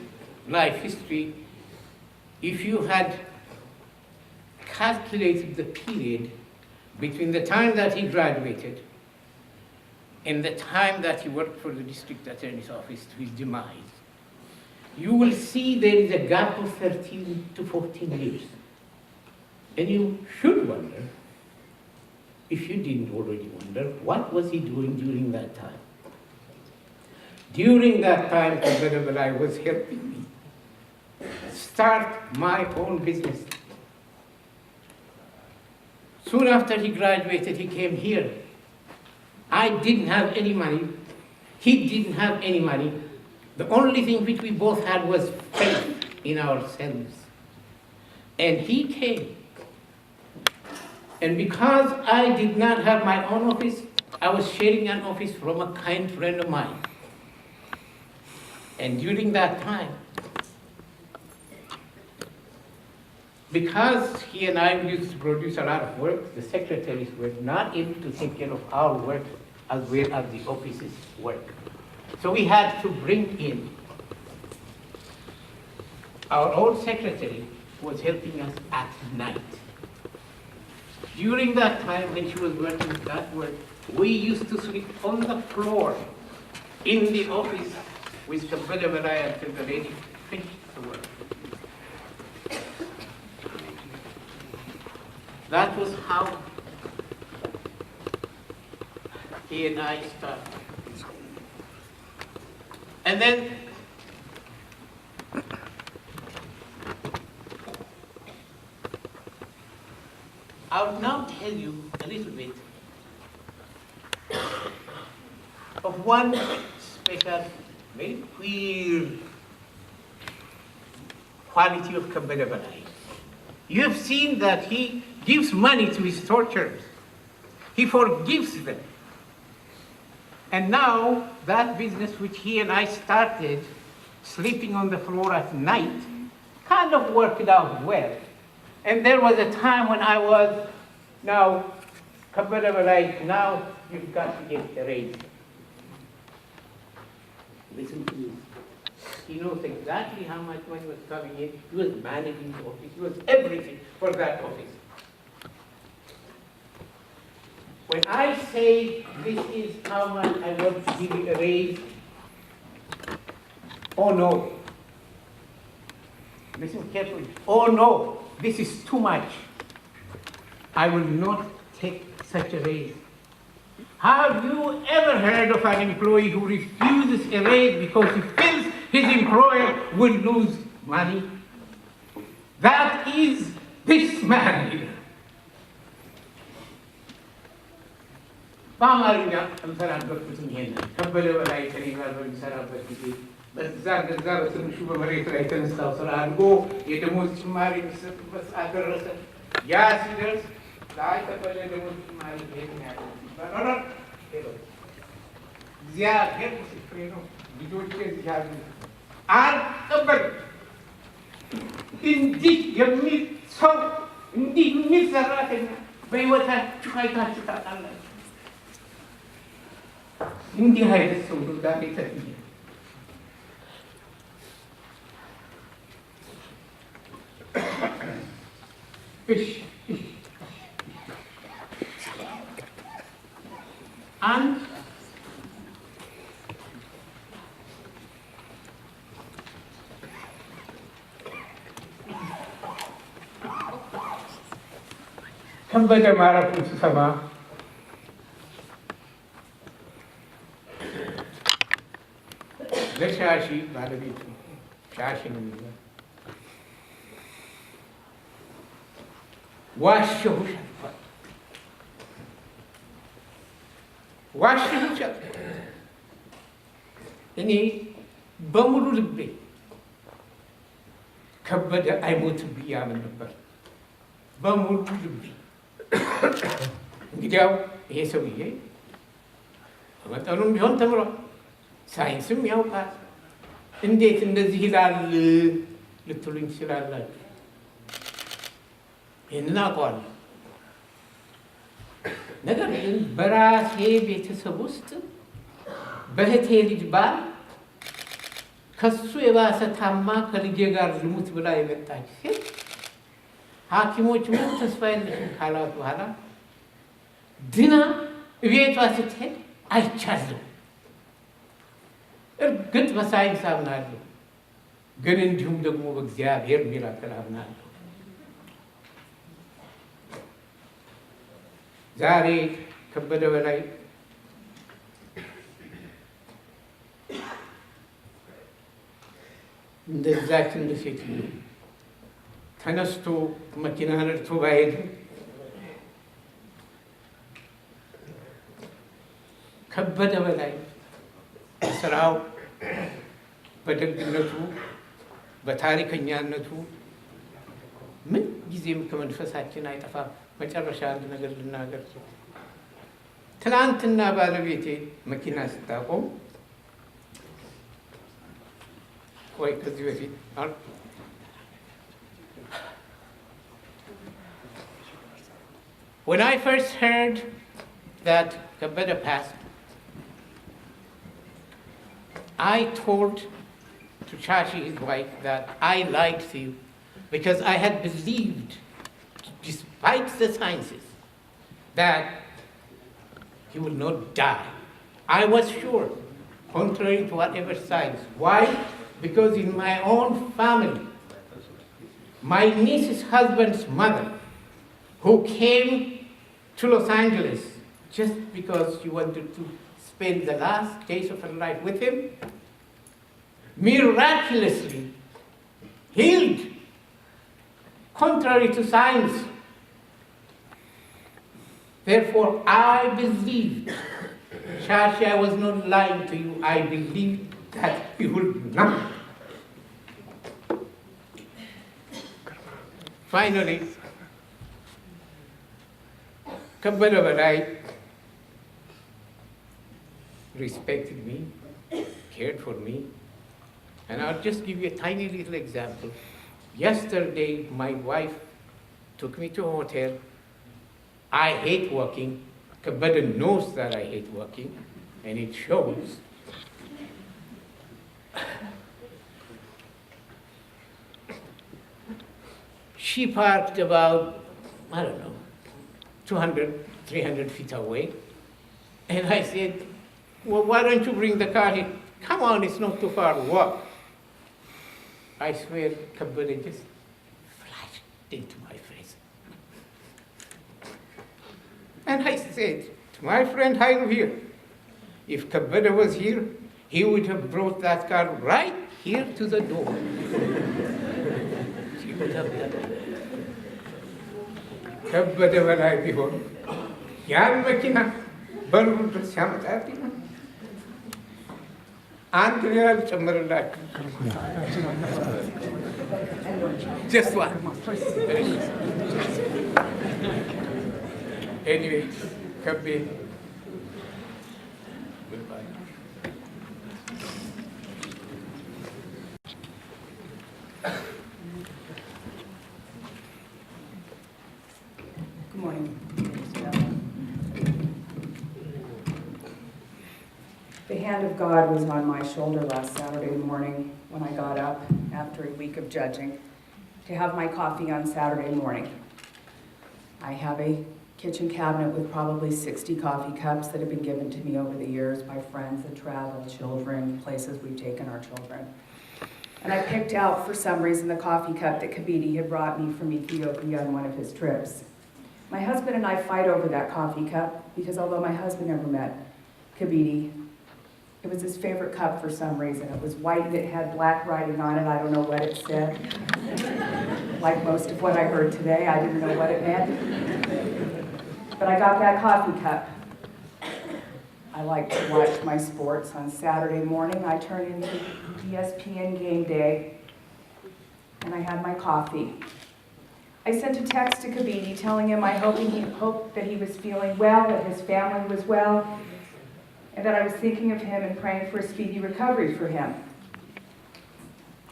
life history, if you had calculated the period between the time that he graduated and the time that he worked for the district attorney's office to his demise, you will see there is a gap of 13 to 14 years. And you should wonder, if you didn't already wonder, what was he doing during that time? During that time, Kebede Belay was helping me start my own business. Soon after he graduated, he came here. I didn't have any money. He didn't have any money. The only thing which we both had was faith in ourselves. And he came. And because I did not have my own office, I was sharing an office from a kind friend of mine. And during that time, because he and I used to produce a lot of work, the secretaries were not able to take care of our work as well as the office's work. So we had to bring in our own secretary who was helping us at night. During that time when she was working that work, we used to sleep on the floor in the office with Kebede Belay until the lady finished the work. That was how he and I started. And then I'll now tell you a little bit of one special, very queer quality of Kebede Belay. You have seen that he gives money to his torturers. He forgives them. And now, that business which he and I started, sleeping on the floor at night, kind of worked out well. And there was a time when I was, now, Kebede Belay, now you've got to get a raise. Listen to me. He knows exactly how much money was coming in. He was managing the office. He was everything for that office. When I say this is how much I want to give you a raise, oh no. Listen carefully. Oh no, this is too much. I will not take such a raise. Have you ever heard of an employee who refuses a raise because he feels his employer will lose money? That is this man here. በአማርኛ የምሰራበትም ይሄን ከበደ በላይ ከኔ ጋር በሚሰራበት ጊዜ በዛ በትንሹ በመሬት ላይ የተነሳው ስራ አድርጎ የደሞዝ ጭማሪ የሚሰጥበት ሰዓት ደረሰ። ያ ሲደርስ ላይ ከበደ ደሞዝ ጭማሪ ይሄን ያለው ይባላል። እግዚአብሔር ምስክሬ ነው። ልጆቼ እዚህ ያሉ አልቀበልም። እንዲህ የሚል ሰው እንዲህ የሚል ሰራተኛ በሕይወታችሁ አይታችሁ ታውቃላችሁ? እንዲህ አይነት ሰው ነው ዛሬ ተብዬ አንድ ከበደ ማረፉን ስሰማ ለሻሺ ባለቤቱ ሻሺ ነው የሚለው ዋሸሁሽ አልኳት። ዋሸሁሽ አልኳት። እኔ በሙሉ ልቤ ከበደ አይሞትም ብዬ አምን ነበር። በሙሉ ልቤ እንግዲያው ይሄ ሰውዬ በመጠኑም ቢሆን ተምሯል፣ ሳይንስም ያውቃል። እንዴት እንደዚህ ይላል ልትሉኝ ትችላላችሁ። ይህንን አውቀዋለሁ። ነገር ግን በራሴ ቤተሰብ ውስጥ በእህቴ ልጅ ባል ከሱ የባሰ ታማ ከልጄ ጋር ልሙት ብላ የመጣች ሴት ሐኪሞች ምን ተስፋ የለሽም ካላት በኋላ ድና ቤቷ ስትሄድ አይቻለሁ። እርግጥ በሳይንስ አምናለሁ፣ ግን እንዲሁም ደግሞ በእግዚአብሔር ሚራክል አምናለሁ። ዛሬ ከበደ በላይ እንደዛች እንደ ሴትዮ ተነስቶ መኪና ነድቶ ባይሄድ ከበደ በላይ ስራው በደግነቱ በታሪከኛነቱ ምን ጊዜም ከመንፈሳችን አይጠፋም። መጨረሻ አንድ ነገር ልናገር። ትናንትና ባለቤቴ መኪና ስታቆም ቆይ ከዚህ በፊት when I first heard that Kebede passed, I told to Chashi, his wife, that I liked you because I had believed, despite the sciences, that he will not die. I was sure, contrary to whatever science. Why? Because in my own family, my niece's husband's mother, who came to Los Angeles just because she wanted to spend the last days of her life with him, miraculously healed, contrary to science. Therefore, I believed, Shashi, I was not lying to you, I believed that you would not. Finally, Kebede Belay respected me, cared for me, and I'll just give you a tiny little example. Yesterday, my wife took me to a hotel. I hate walking. Kebede knows that I hate walking, and it shows. She parked about, I don't know, 200, 300 feet away. And I said, well, why don't you bring the car here? Come on, it's not too far, walk. I swear, Kebede just flashed into my face. And I said to my friend Hail here, if Kebede was here, he would have brought that car right here to the door. She would have done it. Kebede Belay ቢሆን ያን መኪና በሩን ድረስ ያመጣልኝ አንድ ሌላ ልጨምርላችሁ። Just one. Anyway, Kebe, goodbye. Good morning. The hand of God was on my shoulder last Saturday morning when I got up after a week of judging to have my coffee on Saturday morning. I have a kitchen cabinet with probably 60 coffee cups that have been given to me over the years by friends that travel, children, places we've taken our children. And I picked out, for some reason, the coffee cup that Kebede had brought me from Ethiopia on one of his trips. My husband and I fight over that coffee cup because although my husband never met Kebede, it was his favorite cup for some reason. It was white and it had black writing on it. I don't know what it said. Like most of what I heard today, I didn't know what it meant. But I got that coffee cup. I like to watch my sports on Saturday morning. I turn into ESPN Game Day and I had my coffee. I sent a text to Kebede telling him I hoped that he was feeling well, that his family was well, and that I was thinking of him and praying for a speedy recovery for him.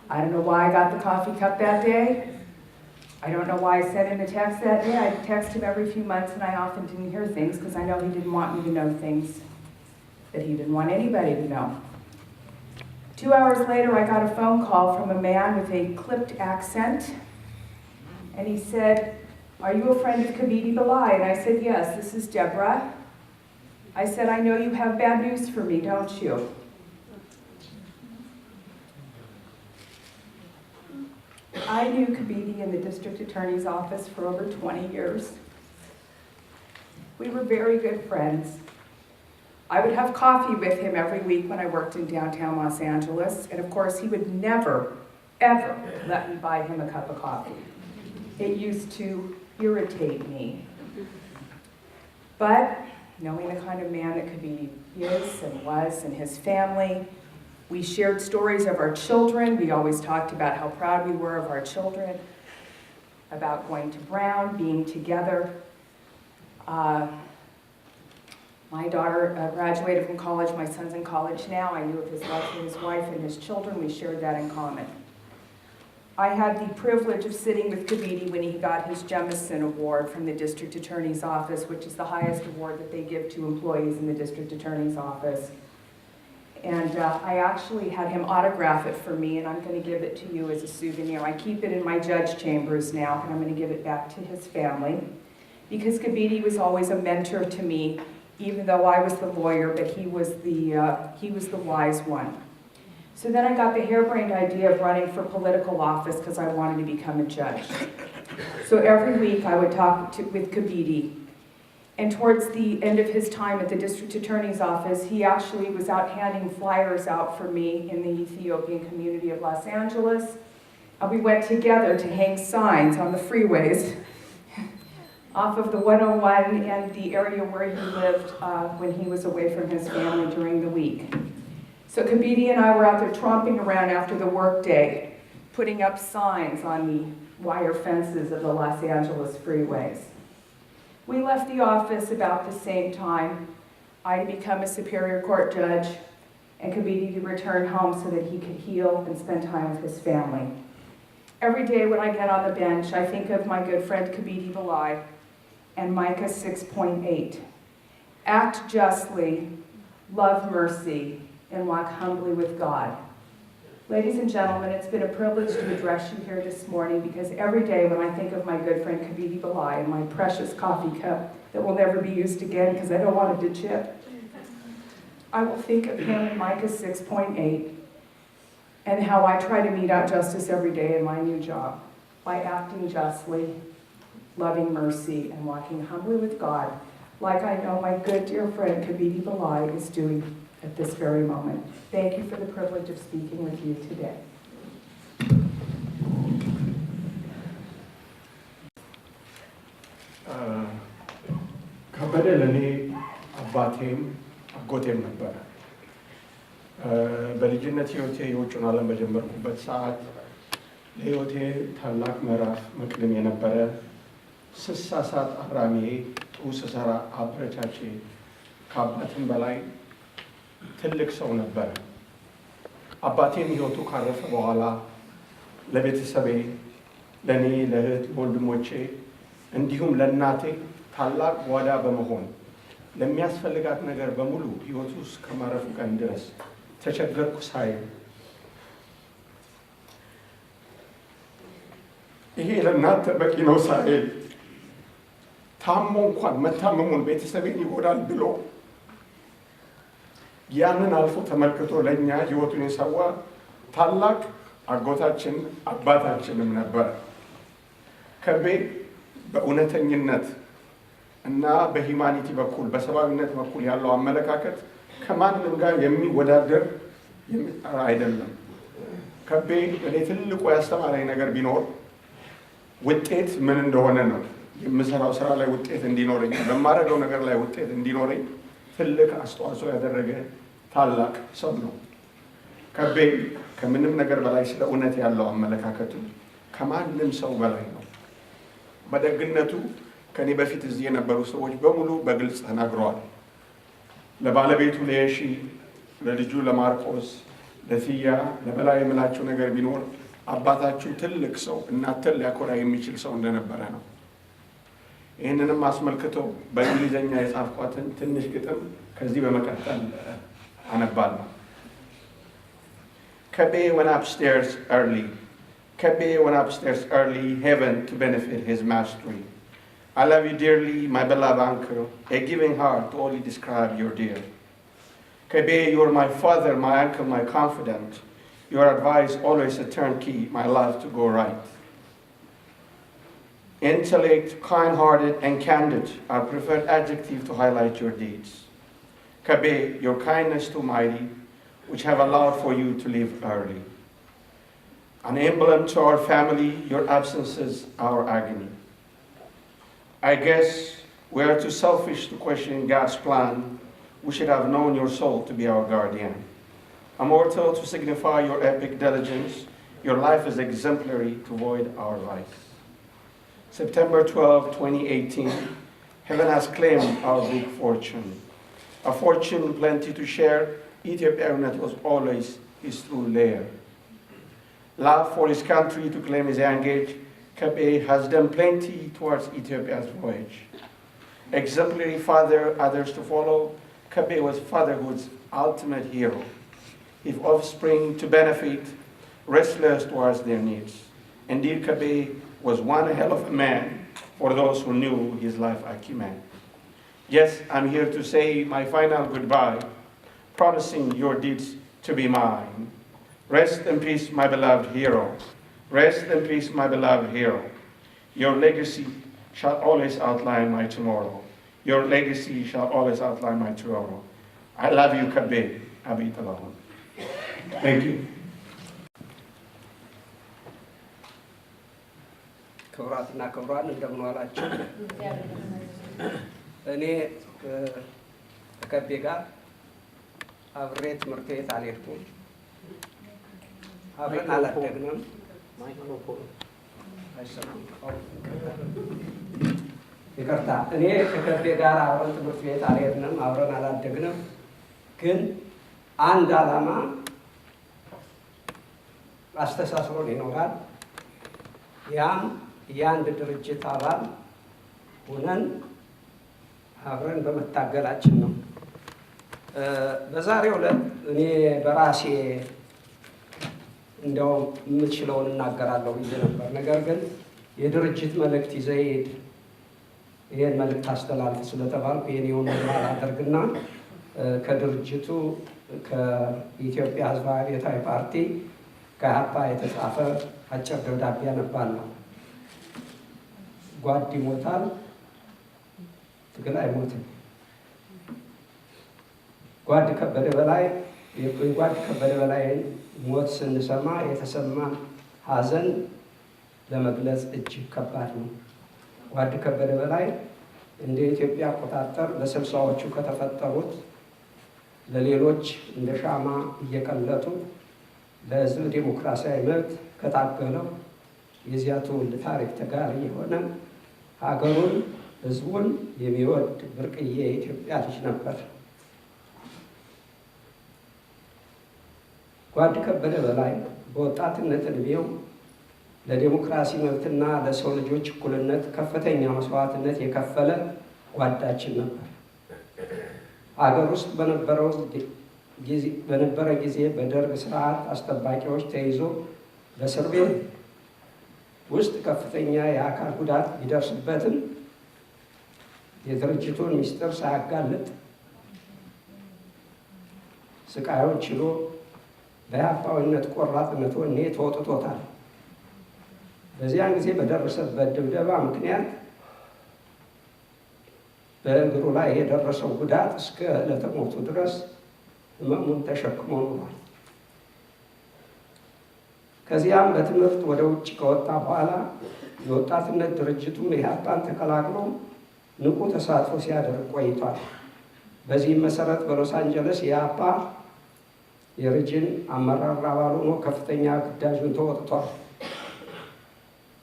I don't know why I got the coffee cup that day. I don't know why I sent him a text that day. I text him every few months and I often didn't hear things because I know he didn't want me to know things that he didn't want anybody to know. 2 hours later, I got a phone call from a man with a clipped accent. And he said, are you a friend of Kebede Belay? And I said, yes, this is Deborah. I said, I know you have bad news for me, don't you? I knew Kebede in the district attorney's office for over 20 years. We were very good friends. I would have coffee with him every week when I worked in downtown Los Angeles. And of course, he would never, ever let me buy him a cup of coffee. It used to irritate me. But knowing the kind of man that Kebede is and was and his family, we shared stories of our children. We always talked about how proud we were of our children, about going to Brown, being together. My daughter graduated from college. My son's in college now. I knew of his love for his wife and his children. We shared that in common. I had the privilege of sitting with Kebede when he got his Jemison Award from the District Attorney's Office, which is the highest award that they give to employees in the District Attorney's Office. And I actually had him autograph it for me, and I'm going to give it to you as a souvenir. I keep it in my judge chambers now, and I'm going to give it back to his family. Because Kebede was always a mentor to me, even though I was the lawyer, but he was the wise one. So then I got the harebrained idea of running for political office because I wanted to become a judge. So every week I would talk with Kebede. And towards the end of his time at the district attorney's office, he actually was out handing flyers out for me in the Ethiopian community of Los Angeles. And we went together to hang signs on the freeways off of the 101 and the area where he lived when he was away from his family during the week. So Kebede and I were out there tromping around after the workday, putting up signs on the wire fences of the Los Angeles freeways. We left the office about the same time. I had become a Superior Court judge, and Kebede to return home so that he could heal and spend time with his family. Every day when I get on the bench, I think of my good friend Kebede Belay and Micah 6.8. Act justly, love mercy, and walk humbly with God. Ladies and gentlemen, it's been a privilege to address you here this morning because every day when I think of my good friend Kebede Belay and my precious coffee cup that will never be used again because I don't want it to chip, I will think of him in Micah 6.8 and how I try to mete out justice every day in my new job by acting justly, loving mercy, and walking humbly with God, like I know my good dear friend Kebede Belay is doing at this very moment. Thank you for the privilege of speaking with you today. ከበደ ለእኔ አባቴም አጎቴም ነበረ። በልጅነት ህይወቴ የውጭውን ዓለም በጀመርኩበት ሰዓት ለህይወቴ ታላቅ ምዕራፍ መቅድም የነበረ ስሳሳት አራሚዬ፣ ጥሩ ስሰራ አበረቻቼ፣ ከአባትም በላይ ትልቅ ሰው ነበረ። አባቴም ህይወቱ ካረፈ በኋላ ለቤተሰቤ፣ ለእኔ፣ ለእህት ወንድሞቼ እንዲሁም ለእናቴ ታላቅ ጓዳ በመሆን ለሚያስፈልጋት ነገር በሙሉ ህይወቱ ውስጥ ከማረፉ ቀን ድረስ ተቸገርኩ ሳይል ይሄ ለእናንተ በቂ ነው ሳይል ታሞ እንኳን መታመሙን ቤተሰቤን ይጎዳል ብሎ ያንን አልፎ ተመልክቶ ለእኛ ህይወቱን የሰዋ ታላቅ አጎታችን አባታችንም ነበር። ከቤ በእውነተኝነት እና በሂማኒቲ በኩል በሰብአዊነት በኩል ያለው አመለካከት ከማንም ጋር የሚወዳደር አይደለም። ከቤ እኔ ትልቁ ያስተማረኝ ነገር ቢኖር ውጤት ምን እንደሆነ ነው። የምሰራው ስራ ላይ ውጤት እንዲኖረኝ፣ በማደርገው ነገር ላይ ውጤት እንዲኖረኝ ትልቅ አስተዋጽኦ ያደረገ ታላቅ ሰው ነው። ከቤ ከምንም ነገር በላይ ስለ እውነት ያለው አመለካከቱ ከማንም ሰው በላይ ነው። በደግነቱ ከኔ በፊት እዚህ የነበሩ ሰዎች በሙሉ በግልጽ ተናግረዋል። ለባለቤቱ ለየሺ፣ ለልጁ ለማርቆስ፣ ለፊያ፣ ለበላይ የምላቸው ነገር ቢኖር አባታችሁ ትልቅ ሰው እናንተን ሊያኮራ የሚችል ሰው እንደነበረ ነው። ይህንንም አስመልክቶ በእንግሊዝኛ የጻፍኳትን ትንሽ ግጥም ከዚህ በመቀጠል አነባለሁ። Kebe went upstairs early. Kebe went upstairs early, heaven to benefit his mastery. I love you dearly, my beloved uncle, a giving heart to only describe your dear. Kebe, you are my father, my uncle, my confidant. Your advice always a turnkey, my love to go right. Intellect, kind-hearted, and candid are preferred adjective to highlight your deeds. Kebe, your kindness too mighty, which have allowed for you to leave early. An emblem to our family, your absences, our agony. I guess we are too selfish to question God's plan. We should have known your soul to be our guardian. Immortal to signify your epic diligence, your life is exemplary to void our life. September 12, 2018, heaven has claimed our big fortune. A fortune plenty to share, Ethiopianet was always his true lair. Love for his country to claim his engage, Kebe has done plenty towards Ethiopia's voyage. Exemplary father, others to follow, Kebe was fatherhood's ultimate hero. If offspring to benefit, restless towards their needs. Indeed, Kebe was one hell of a man for those who knew his life acumen. Yes, I'm here to say my final goodbye, promising your deeds to be mine. Rest in peace, my beloved hero. Rest in peace, my beloved hero. Your legacy shall always outline my tomorrow. Your legacy shall always outline my tomorrow. I love you, Kebe. Abit alone. Thank you. ክቡራትና ክቡራን እንደምን ዋላችሁ? እኔ ከከቤ ጋር አብሬ ትምህርት ቤት አልሄድኩም፣ አብረን አላደግንም። ይቅርታ፣ እኔ ከከቤ ጋር አብረን ትምህርት ቤት አልሄድንም፣ አብረን አላደግንም። ግን አንድ ዓላማ አስተሳስሮን ይኖራል። ያም የአንድ ድርጅት አባል ሆነን አብረን በመታገላችን ነው። በዛሬው ዕለት እኔ በራሴ እንደው የምችለውን እናገራለሁ ብዬ ነበር። ነገር ግን የድርጅት መልእክት ይዘህ ሂድ፣ ይሄን መልእክት አስተላልፍ ስለተባልኩ የኔውን ነገር አላደርግና ከድርጅቱ ከኢትዮጵያ ሕዝባዊ አብዮታዊ ፓርቲ ከኢህአፓ የተጻፈ አጭር ደብዳቤ አነባለሁ። ጓድ ይሞታል፣ ትግል አይሞትም። ጓድ ከበደ በላይ የጓድ ከበደ በላይን ሞት ስንሰማ የተሰማን ሐዘን ለመግለጽ እጅግ ከባድ ነው። ጓድ ከበደ በላይ እንደ ኢትዮጵያ አቆጣጠር በ60ዎቹ ከተፈጠሩት ለሌሎች እንደ ሻማ እየቀለጡ ለሕዝብ ዴሞክራሲያዊ መብት ከታገለው የዚያ ትውልድ ታሪክ ተጋሪ የሆነ ሀገሩን ሕዝቡን የሚወድ ብርቅዬ የኢትዮጵያ ልጅ ነበር። ጓድ ከበደ በላይ በወጣትነት ዕድሜው ለዴሞክራሲ መብትና ለሰው ልጆች እኩልነት ከፍተኛ መስዋዕትነት የከፈለ ጓዳችን ነበር። ሀገር ውስጥ በነበረ ጊዜ በደርግ ስርዓት አስጠባቂዎች ተይዞ በእስር ቤት ውስጥ ከፍተኛ የአካል ጉዳት ቢደርስበትም የድርጅቱን ምስጢር ሳያጋልጥ ስቃዩን ችሎ በኢህአፓዊነት ቆራጥነት ወኔ ተወጥቶታል። በዚያን ጊዜ በደረሰበት ድብደባ ምክንያት በእግሩ ላይ የደረሰው ጉዳት እስከ ዕለተ ሞቱ ድረስ ህመሙን ተሸክሞ ኖሯል። ከዚያም በትምህርት ወደ ውጭ ከወጣ በኋላ የወጣትነት ድርጅቱን ኢህአፓን ተቀላቅሎ ንቁ ተሳትፎ ሲያደርግ ቆይቷል። በዚህም መሰረት በሎስ አንጀለስ የኢህአፓ የሪጅን አመራር አባል ሆኖ ከፍተኛ ግዳጁን ተወጥቷል።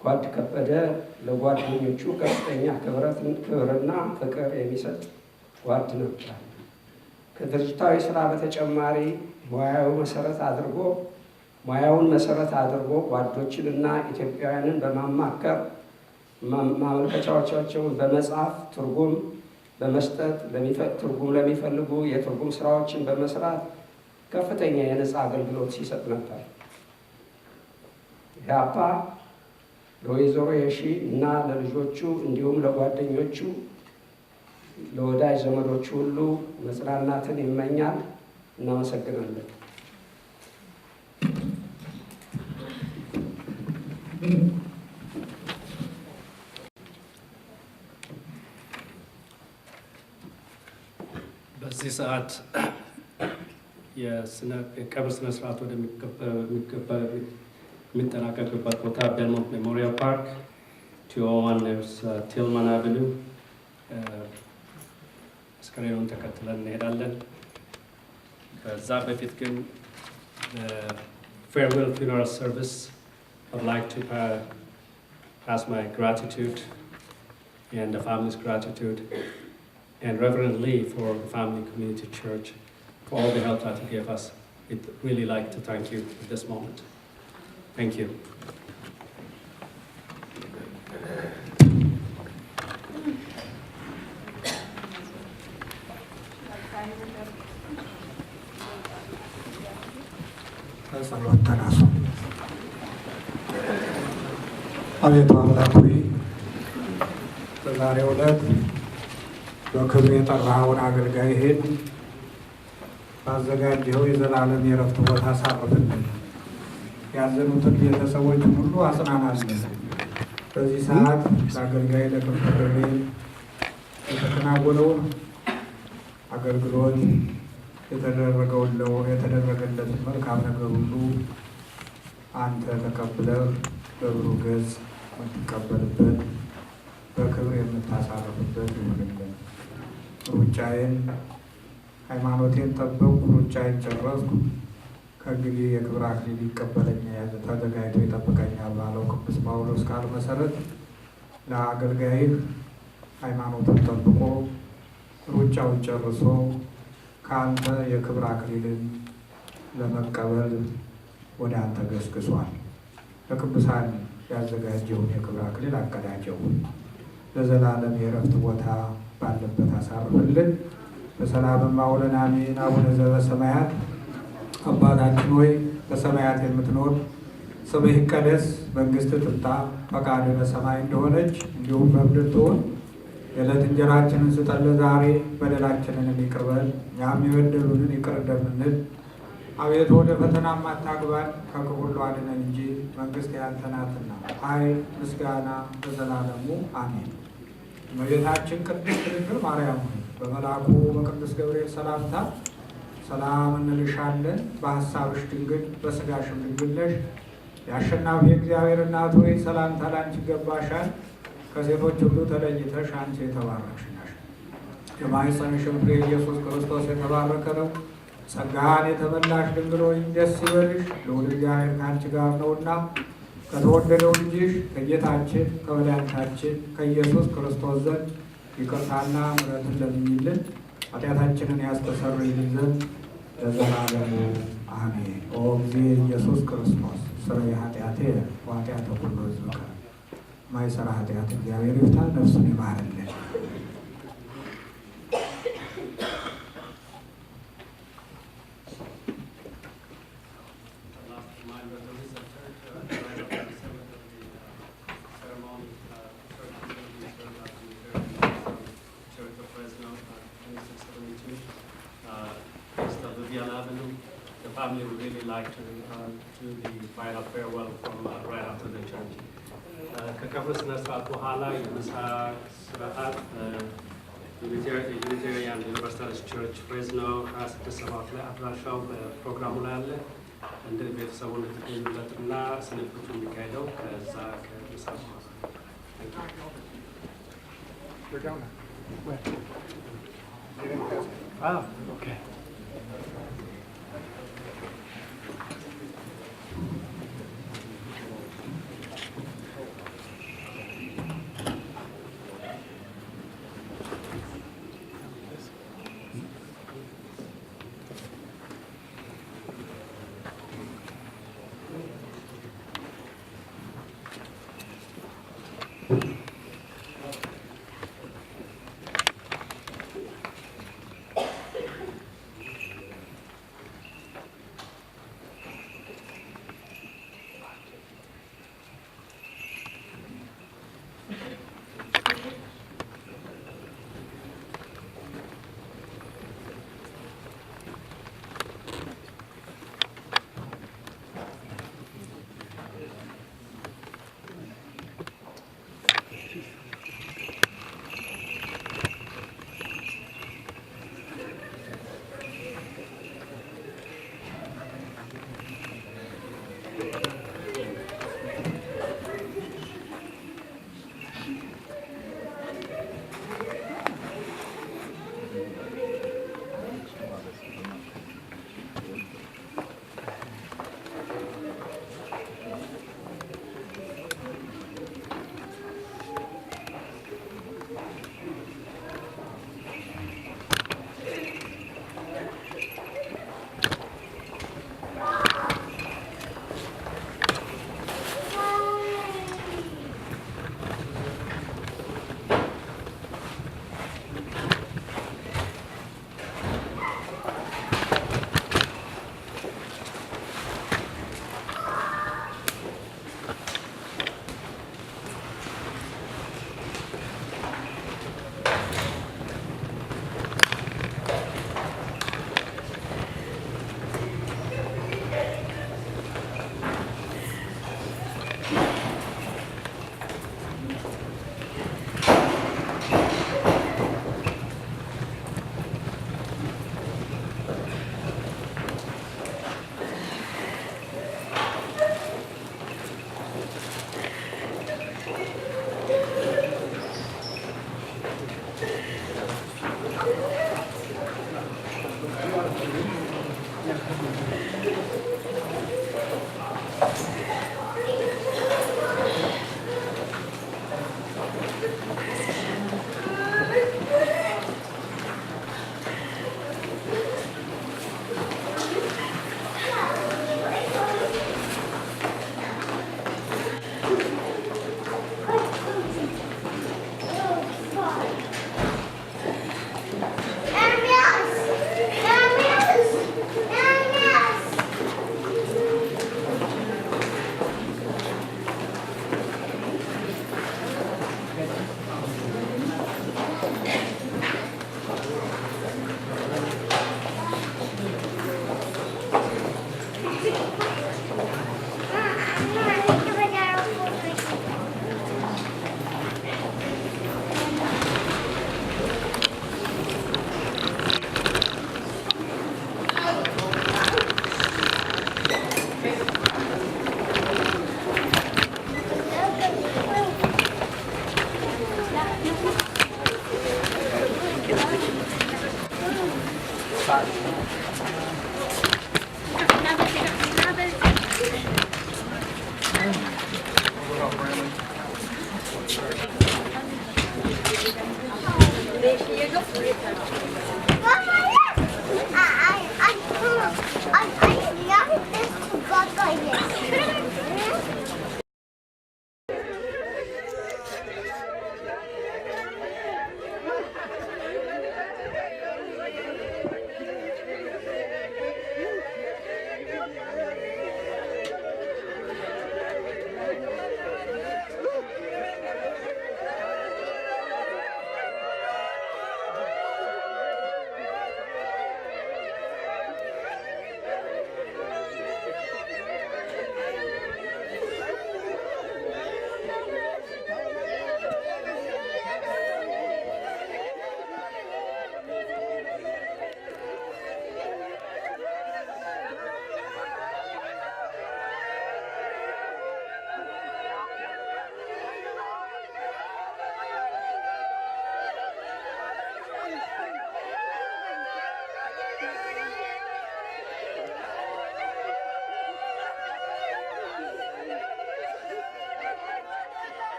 ጓድ ከበደ ለጓደኞቹ ከፍተኛ ክብርና ፍቅር የሚሰጥ ጓድ ነበር። ከድርጅታዊ ስራ በተጨማሪ ሙያውን መሰረት አድርጎ ጓዶችንና ኢትዮጵያውያንን በማማከር ማመልከቻዎቻቸውን በመጻፍ ትርጉም በመስጠት ትርጉም ለሚፈልጉ የትርጉም ስራዎችን በመስራት ከፍተኛ የነፃ አገልግሎት ሲሰጥ ነበር። ኢህአፓ ለወይዘሮ የሺ እና ለልጆቹ እንዲሁም ለጓደኞቹ ለወዳጅ ዘመዶቹ ሁሉ መጽናናትን ይመኛል። እናመሰግናለን። በዚህ ሰዓት የቀብር ስነ ስርዓት የሚጠናቀቅበት ቦታ ቤልሞንት ሜሞሪያል ፓርክ 201 ቲልማን አቨኒው አስከሬኑን ተከትለን እንሄዳለን። ከዛ በፊት ግን farewell funeral service, I'd like to pass my gratitude and the family's gratitude and Reverend Lee for the Family Community Church for all the help that he gave us. We'd really like to thank you at this moment. Thank you. ጸሎት ተነሱ። አቤቱ አምላክ ሆይ በዛሬው ዕለት በክብር የጠራኸውን አገልጋይህን ባዘጋጀኸው የዘላለም የዕረፍት ቦታ አሳርፍልን። ያዘኑትን ቤተሰቦችን ሁሉ አጽናናልን። በዚህ ሰዓት ለአገልጋይ ለከበደ የተከናወነውን አገልግሎት የተደረገለትን መልካም ነገር ሁሉ አንተ ተቀብለህ በብሩህ ገጽ የምትቀበልበት በክብር የምታሳርፍበት ይሆንልን። ሩጫዬን ሃይማኖቴን ጠበቅኩ፣ ሩጫዬን ጨረስኩ፣ ከእንግዲህ የክብር አክሊል ይቀበለኛል ተዘጋጅቶ ይጠብቀኛል ባለው ቅዱስ ጳውሎስ ቃል መሰረት ለአገልጋይህ ሃይማኖቱን ጠብቆ ሩጫውን ጨርሶ ከአንተ የክብር አክሊልን ለመቀበል ወደ አንተ ገስግሷል። ለቅዱሳን ያዘጋጀውን የክብር አክሊል አቀዳጀው። ለዘላለም የእረፍት ቦታ ባለበት አሳርፍልን። በሰላም አውለን አሜን። አቡነ ዘበሰማያት አባታችን ሆይ በሰማያት የምትኖር ስምህ ይቀደስ፣ መንግሥትህ ትምጣ፣ ፈቃድህ በሰማይ እንደሆነች እንዲሁም በምድር ትሁን። የዕለት እንጀራችንን ስጠን ዛሬ፣ በደላችንን ይቅር በለን እኛም የበደሉንን ይቅር እንደምንል። አቤቱ ወደ ፈተናም አታግባን ከክፉ ሁሉ አድነን እንጂ መንግሥት ያንተ ናትና ኃይል፣ ምስጋና ለዘላለሙ አሜን። እመቤታችን ቅድስት ድንግል ማርያም ሆይ በመልአኩ በቅዱስ ገብርኤል ሰላምታ ሰላም እንልሻለን። በሐሳብሽ ድንግል በሥጋሽም ድንግል ነሽ። የአሸናፊ እግዚአብሔር እናት ሆይ ሰላምታ ላንቺ ይገባሻል። ከሴቶች ሁሉ ተለይተሽ አንቺ የተባረክሽ ነሽ። የማኅፀንሽም ፍሬ ኢየሱስ ክርስቶስ የተባረከ ነው። ጸጋን የተመላሽ ድንግል ሆይ ደስ ይበልሽ፣ ልዑል እግዚአብሔር ከአንቺ ጋር ነውና ከተወደደው ልጅሽ ከጌታችን ከመድኃኒታችን ከኢየሱስ ክርስቶስ ዘንድ ይቅርታና ምሕረትን ለምኝልን ኃጢአታችንን ያስተሰርይልን ዘንድ ለዘላለሙ አሜን። ኦ እግዚእ ኢየሱስ ክርስቶስ ስረይ ኃጢአቴ ወኃጢአተ ኩሉ ሕዝብከ ማይሰራ ኃጢአት እግዚአብሔር ይፍታ፣ ነፍሱን ይማርልን። Family would really like to do the final farewell from right after the church. ከቀብር ስነ ስርዓት በኋላ የምሳ ስርዓት ዩኒቴሪያን ዩኒቨርሳሊስት ቸርች ፍሬዝኖ 2672 ላይ አድራሻው በፕሮግራሙ ላይ አለ። እንደ ቤተሰቡ እንድትገኙለትና ስንብቱ የሚካሄደው ከዛ ከምሳ በኋላ okay.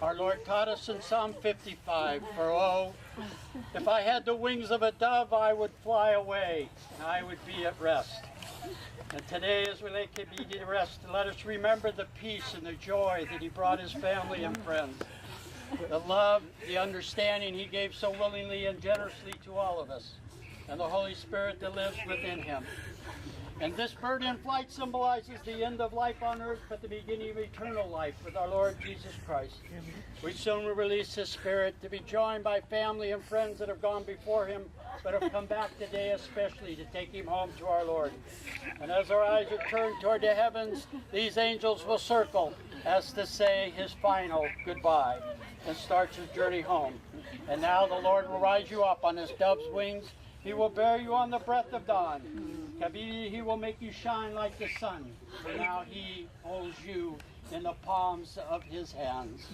Our Lord taught us in Psalm 55, for oh, if I had the wings of a dove, I would fly away, and I would be at rest. And today, as we lay Kebede to rest, let us remember the peace and the joy that he brought his family and friends. The love, the understanding he gave so willingly and generously to all of us, and the Holy Spirit that lives within him. And this bird in flight symbolizes the end of life on earth, but the beginning of eternal life with our Lord Jesus Christ. We soon will release his spirit to be joined by family and friends that have gone before him, but have come back today especially to take him home to our Lord. And as our eyes are turned toward the heavens, these angels will circle as to say his final goodbye and start his journey home. And now the Lord will rise you up on his dove's wings. He will bear you on the breath of dawn. Kebede, he will make you shine like the sun. For now he holds you in the palms of his hands.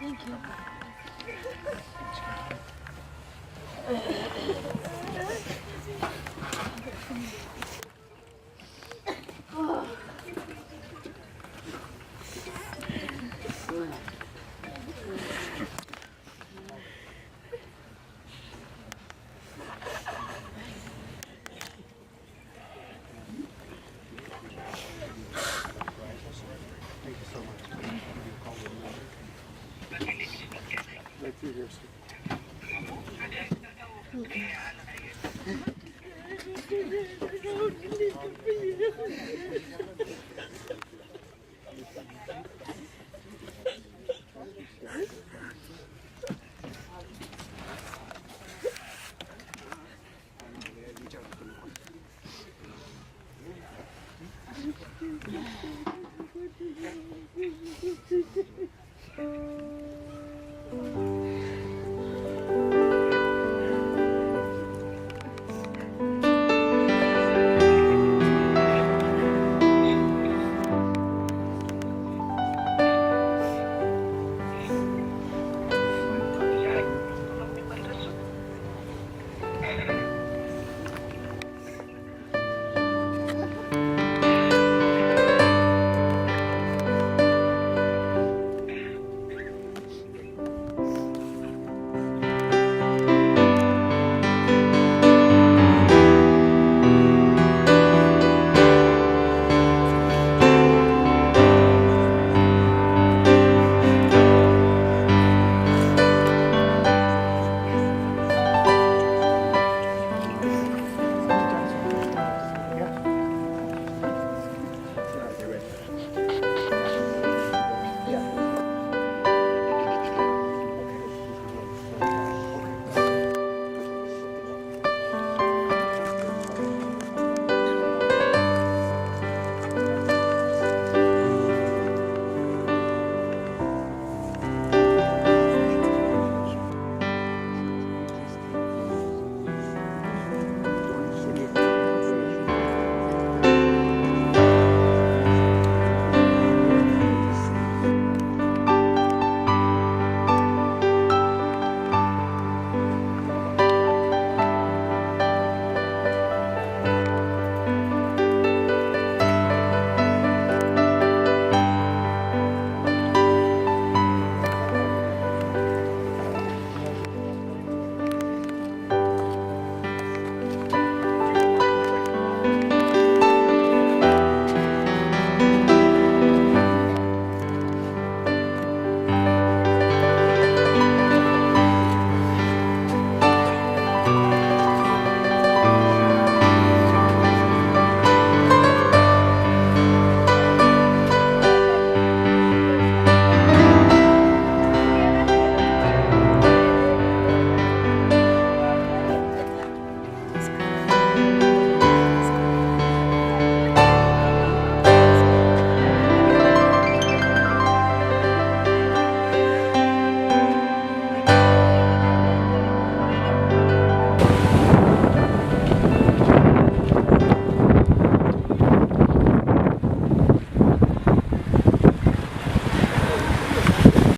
Thank you. Right through here, sir.